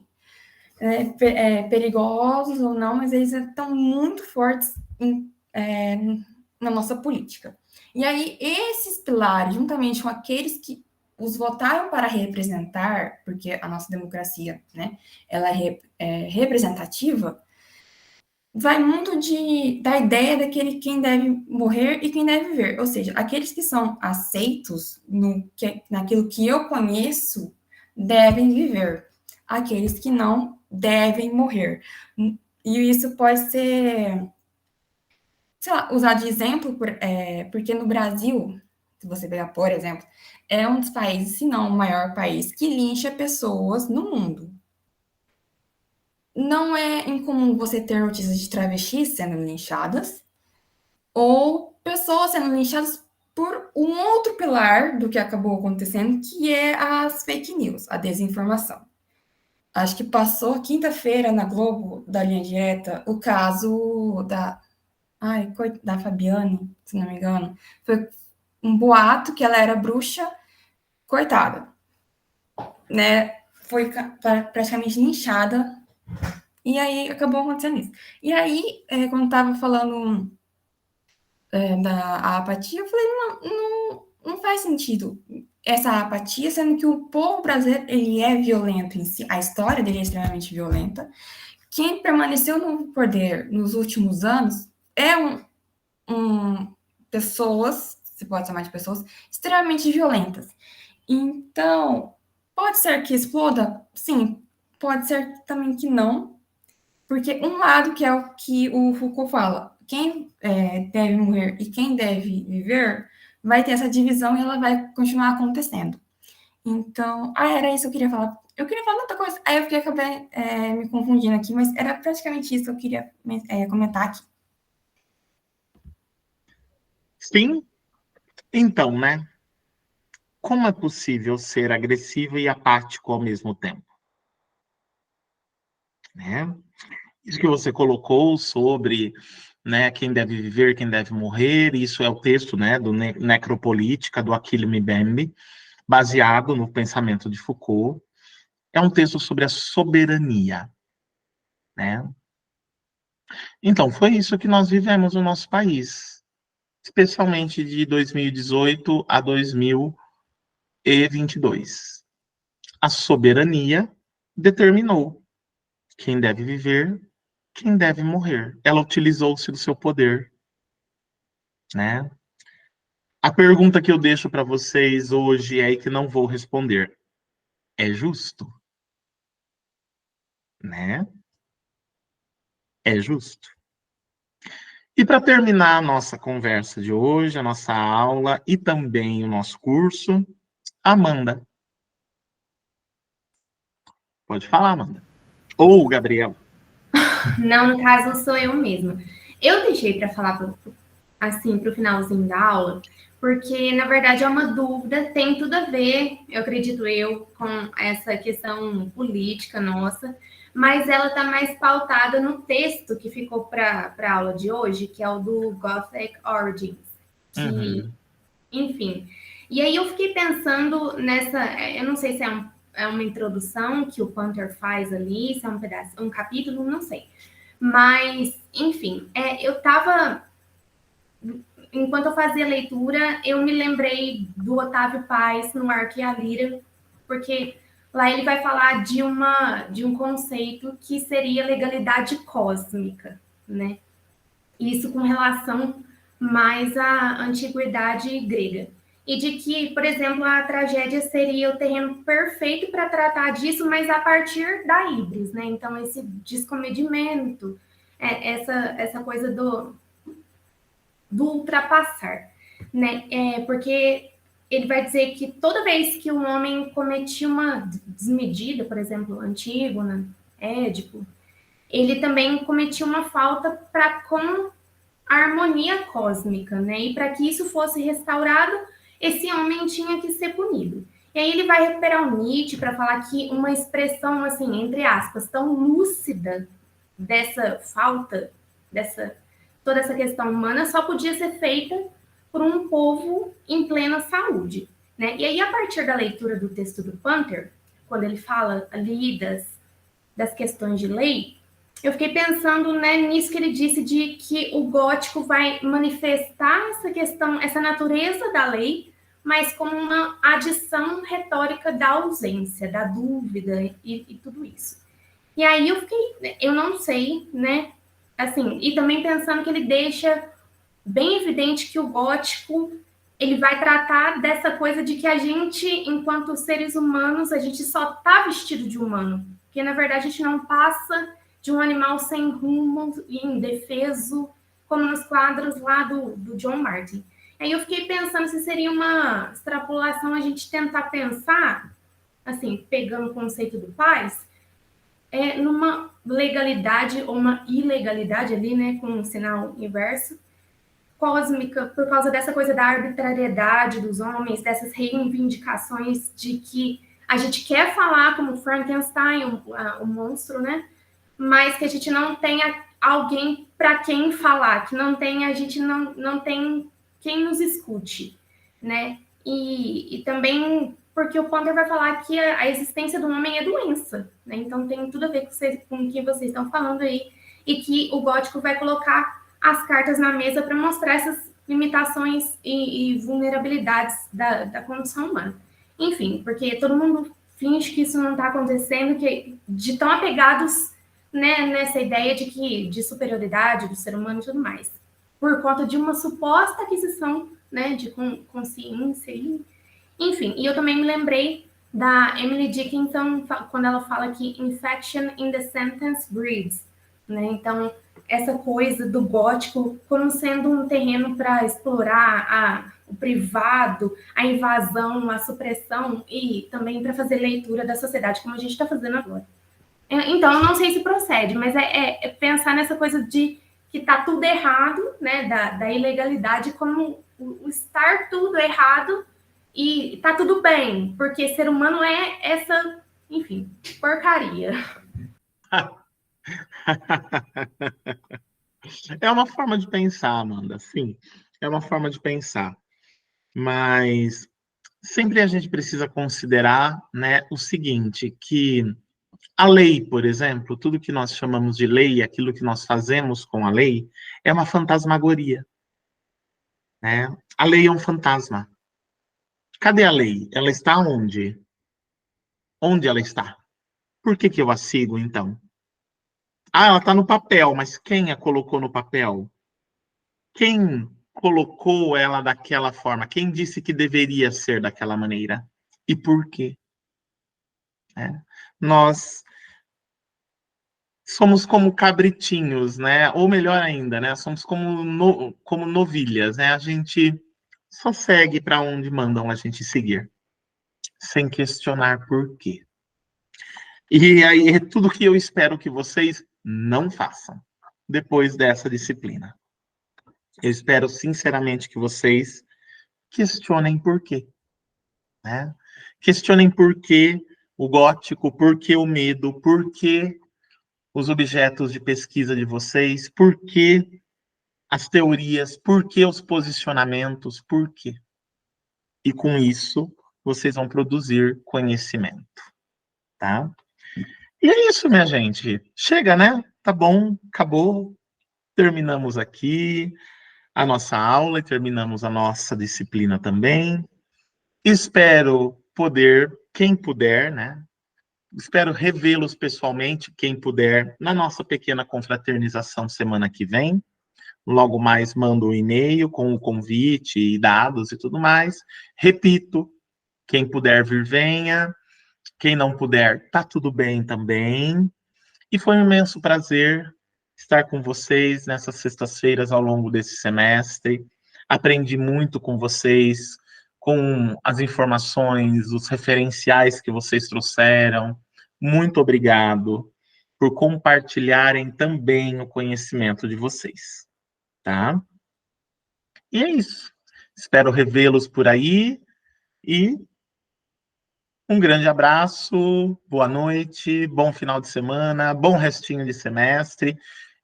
Perigosos ou não, mas eles estão muito fortes na nossa política. E aí, esses pilares, juntamente com aqueles que os votaram para representar, porque a nossa democracia, né, ela é representativa, vai muito da ideia daquele quem deve morrer e quem deve viver. Ou seja, aqueles que são aceitos naquilo que eu conheço devem viver. Aqueles que não devem morrer. E isso pode ser, sei lá, usar de exemplo, porque no Brasil, se você pegar, por exemplo, é um dos países, se não o maior país, que lincha pessoas no mundo. Não é incomum você ter notícias de travestis sendo linchadas ou pessoas sendo linchadas por um outro pilar do que acabou acontecendo, que é as fake news, a desinformação. Acho que passou quinta-feira na Globo, da Linha Direta, o caso da Fabiane, se não me engano. Foi um boato que ela era bruxa, coitada, né? Foi praticamente linchada. E aí acabou acontecendo isso. E aí, quando estava falando da apatia, eu falei, não faz sentido essa apatia, sendo que o povo brasileiro, ele é violento em si, a história dele é extremamente violenta. Quem permaneceu no poder nos últimos anos é pessoas, se pode chamar de pessoas, extremamente violentas. Então, pode ser que exploda? Sim. Pode ser também que não, porque um lado, que é o que o Foucault fala, quem deve morrer e quem deve viver, vai ter essa divisão e ela vai continuar acontecendo. Então, era isso que eu queria falar. Eu queria falar outra coisa, aí eu acabei me confundindo aqui, mas era praticamente isso que eu queria comentar aqui. Sim, então, né? Como é possível ser agressivo e apático ao mesmo tempo? Né? Isso que você colocou sobre, né, quem deve viver, quem deve morrer, isso é o texto, né, do Necropolítica, do Achille Mbembe, baseado no pensamento de Foucault. É um texto sobre a soberania, né? Então, foi isso que nós vivemos no nosso país, especialmente de 2018 a 2022. A soberania determinou quem deve viver, quem deve morrer. Ela utilizou-se do seu poder, né? A pergunta que eu deixo para vocês hoje é que não vou responder. É justo? Né? É justo. E para terminar a nossa conversa de hoje, a nossa aula e também o nosso curso, Amanda. Pode falar, Amanda. Ou o Gabriel. Não, no caso sou eu mesma. Eu deixei para falar assim para o finalzinho da aula, porque na verdade é uma dúvida, tem tudo a ver, eu acredito com essa questão política nossa, mas ela está mais pautada no texto que ficou para a aula de hoje, que é o do Gothic Origins, que, enfim. E aí eu fiquei pensando eu não sei se é uma introdução que o Panther faz ali, se é um capítulo, não sei. Mas, enfim, enquanto eu fazia a leitura, eu me lembrei do Otávio Paz no Arco e a Lira, porque lá ele vai falar de um conceito que seria legalidade cósmica, né? Isso com relação mais à antiguidade grega. E de que, por exemplo, a tragédia seria o terreno perfeito para tratar disso, mas a partir da híbris, né? Então, esse descomedimento, essa coisa do ultrapassar, né? Porque ele vai dizer que toda vez que um homem cometia uma desmedida, por exemplo, Antígona, Édipo, ele também cometia uma falta para com a harmonia cósmica, né? E para que isso fosse restaurado, esse homem tinha que ser punido. E aí ele vai recuperar o Nietzsche para falar que uma expressão, assim, entre aspas, tão lúcida dessa falta, toda essa questão humana, só podia ser feita por um povo em plena saúde, né? E aí, a partir da leitura do texto do Panther, quando ele fala ali das questões de lei, eu fiquei pensando, né, nisso que ele disse, de que o gótico vai manifestar essa questão, essa natureza da lei, mas como uma adição retórica da ausência, da dúvida e tudo isso. E aí eu não sei, né, assim, e também pensando que ele deixa bem evidente que o gótico, ele vai tratar dessa coisa de que a gente, enquanto seres humanos, a gente só tá vestido de humano, porque na verdade a gente não passa de um animal sem rumo e indefeso, como nos quadros lá do John Martin. Aí eu fiquei pensando se seria uma extrapolação a gente tentar pensar, assim, pegando o conceito do Paz, numa legalidade ou uma ilegalidade ali, né, com um sinal inverso, cósmica, por causa dessa coisa da arbitrariedade dos homens, dessas reivindicações de que a gente quer falar como Frankenstein, o monstro, né? Mas que a gente não tenha alguém para quem falar, que não tenha, a gente não tem quem nos escute, né? E também porque o Panther vai falar que a existência do homem é doença, né? Então tem tudo a ver com o que vocês estão falando aí, e que o gótico vai colocar as cartas na mesa para mostrar essas limitações e vulnerabilidades da condição humana. Enfim, porque todo mundo finge que isso não está acontecendo, que de tão apegados, né, nessa ideia de superioridade do ser humano e tudo mais, por conta de uma suposta aquisição, né, de consciência. Enfim, e eu também me lembrei da Emily Dickinson, quando ela fala que infection in the sentence breeds, né? Então, essa coisa do gótico como sendo um terreno para explorar o privado, a invasão, a supressão e também para fazer leitura da sociedade, como a gente está fazendo agora. Então, eu não sei se procede, mas é pensar nessa coisa de que está tudo errado, né, da ilegalidade, como o estar tudo errado e está tudo bem, porque ser humano é essa, enfim, porcaria. É uma forma de pensar, Amanda, sim. É uma forma de pensar. Mas sempre a gente precisa considerar, né, o seguinte, que a lei, por exemplo, tudo que nós chamamos de lei, aquilo que nós fazemos com a lei, é uma fantasmagoria, né? A lei é um fantasma. Cadê a lei? Ela está onde? Onde ela está? Por que eu a sigo, então? Ah, ela está no papel, mas quem a colocou no papel? Quem colocou ela daquela forma? Quem disse que deveria ser daquela maneira? E por quê? Nós somos como cabritinhos, né? Ou melhor ainda, né? Somos como novilhas, né? A gente só segue para onde mandam a gente seguir, sem questionar por quê. E aí é tudo que eu espero que vocês não façam depois dessa disciplina. Eu espero sinceramente que vocês questionem por quê, né? Questionem por que o gótico, por que o medo, por que os objetos de pesquisa de vocês, por que as teorias, por que os posicionamentos, por quê. E com isso, vocês vão produzir conhecimento, tá? E é isso, minha gente. Chega, né? Tá bom, acabou. Terminamos aqui a nossa aula e terminamos a nossa disciplina também. Espero poder, quem puder, né? Espero revê-los pessoalmente, quem puder, na nossa pequena confraternização semana que vem. Logo mais mando um e-mail com o convite e dados e tudo mais. Repito, quem puder vir, venha. Quem não puder, tá tudo bem também. E foi um imenso prazer estar com vocês nessas sextas-feiras ao longo desse semestre. Aprendi muito com vocês, com as informações, os referenciais que vocês trouxeram. Muito obrigado por compartilharem também o conhecimento de vocês, tá? E é isso. Espero revê-los por aí e um grande abraço, boa noite, bom final de semana, bom restinho de semestre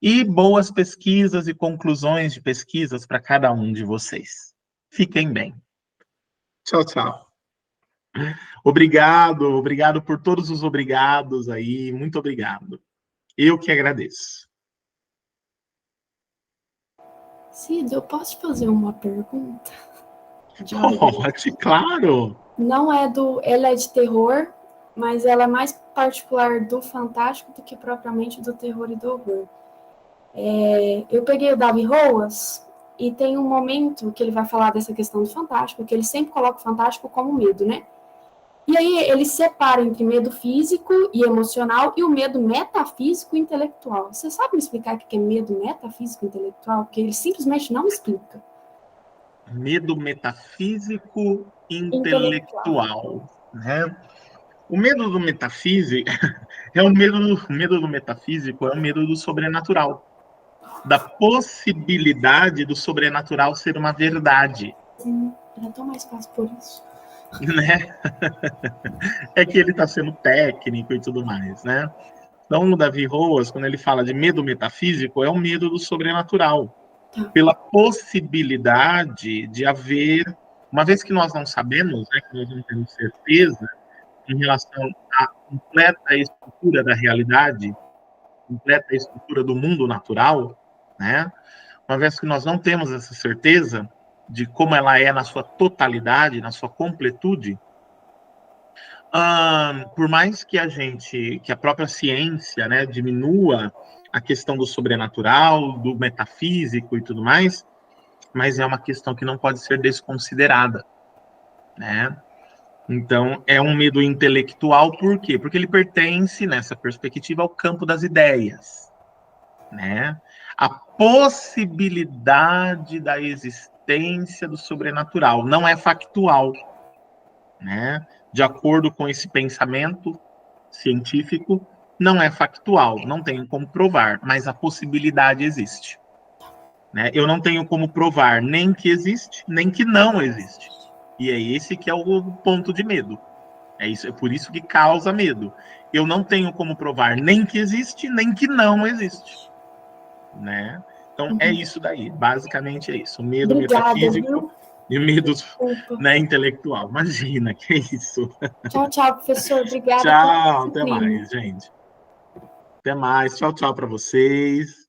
e boas pesquisas e conclusões de pesquisas para cada um de vocês. Fiquem bem. Tchau, tchau. Obrigado por todos os obrigados aí, muito obrigado. Eu que agradeço. Cida, eu posso te fazer uma pergunta? Pode, claro. Ela é de terror, mas ela é mais particular do fantástico do que propriamente do terror e do horror. Eu peguei o Davi Roas e tem um momento que ele vai falar dessa questão do fantástico, que ele sempre coloca o fantástico como medo, né? E aí ele separa entre medo físico e emocional e o medo metafísico e intelectual. Você sabe me explicar o que é medo metafísico e intelectual? Porque ele simplesmente não explica. Medo metafísico intelectual, né? O medo do metafísico o medo do metafísico é o medo do sobrenatural, da possibilidade do sobrenatural ser uma verdade. Sim, era tão mais fácil por isso. Né? É que ele está sendo técnico e tudo mais, né? Então, o Davi Roas, quando ele fala de medo metafísico, é o medo do sobrenatural, pela possibilidade de haver, uma vez que nós não sabemos, né, que nós não temos certeza em relação à completa estrutura da realidade, completa estrutura do mundo natural, né? Uma vez que nós não temos essa certeza de como ela é na sua totalidade, na sua completude, por mais que a própria ciência, né, diminua a questão do sobrenatural, do metafísico e tudo mais, mas é uma questão que não pode ser desconsiderada, né? Então, é um medo intelectual, por quê? Porque ele pertence, nessa perspectiva, ao campo das ideias, né? A possibilidade da existência do sobrenatural não é factual, né? De acordo com esse pensamento científico, não é factual, não tenho como provar, mas a possibilidade existe, né? Eu não tenho como provar nem que existe, nem que não existe. E é esse que é o ponto de medo. É por isso que causa medo. Eu não tenho como provar nem que existe, nem que não existe, né? Então, é isso daí. Basicamente é isso. O medo metafísico e o medo, né, intelectual. Imagina, que é isso. Tchau, tchau, professor. Obrigada. Tchau, até mais, gente. Até mais. Tchau, tchau para vocês.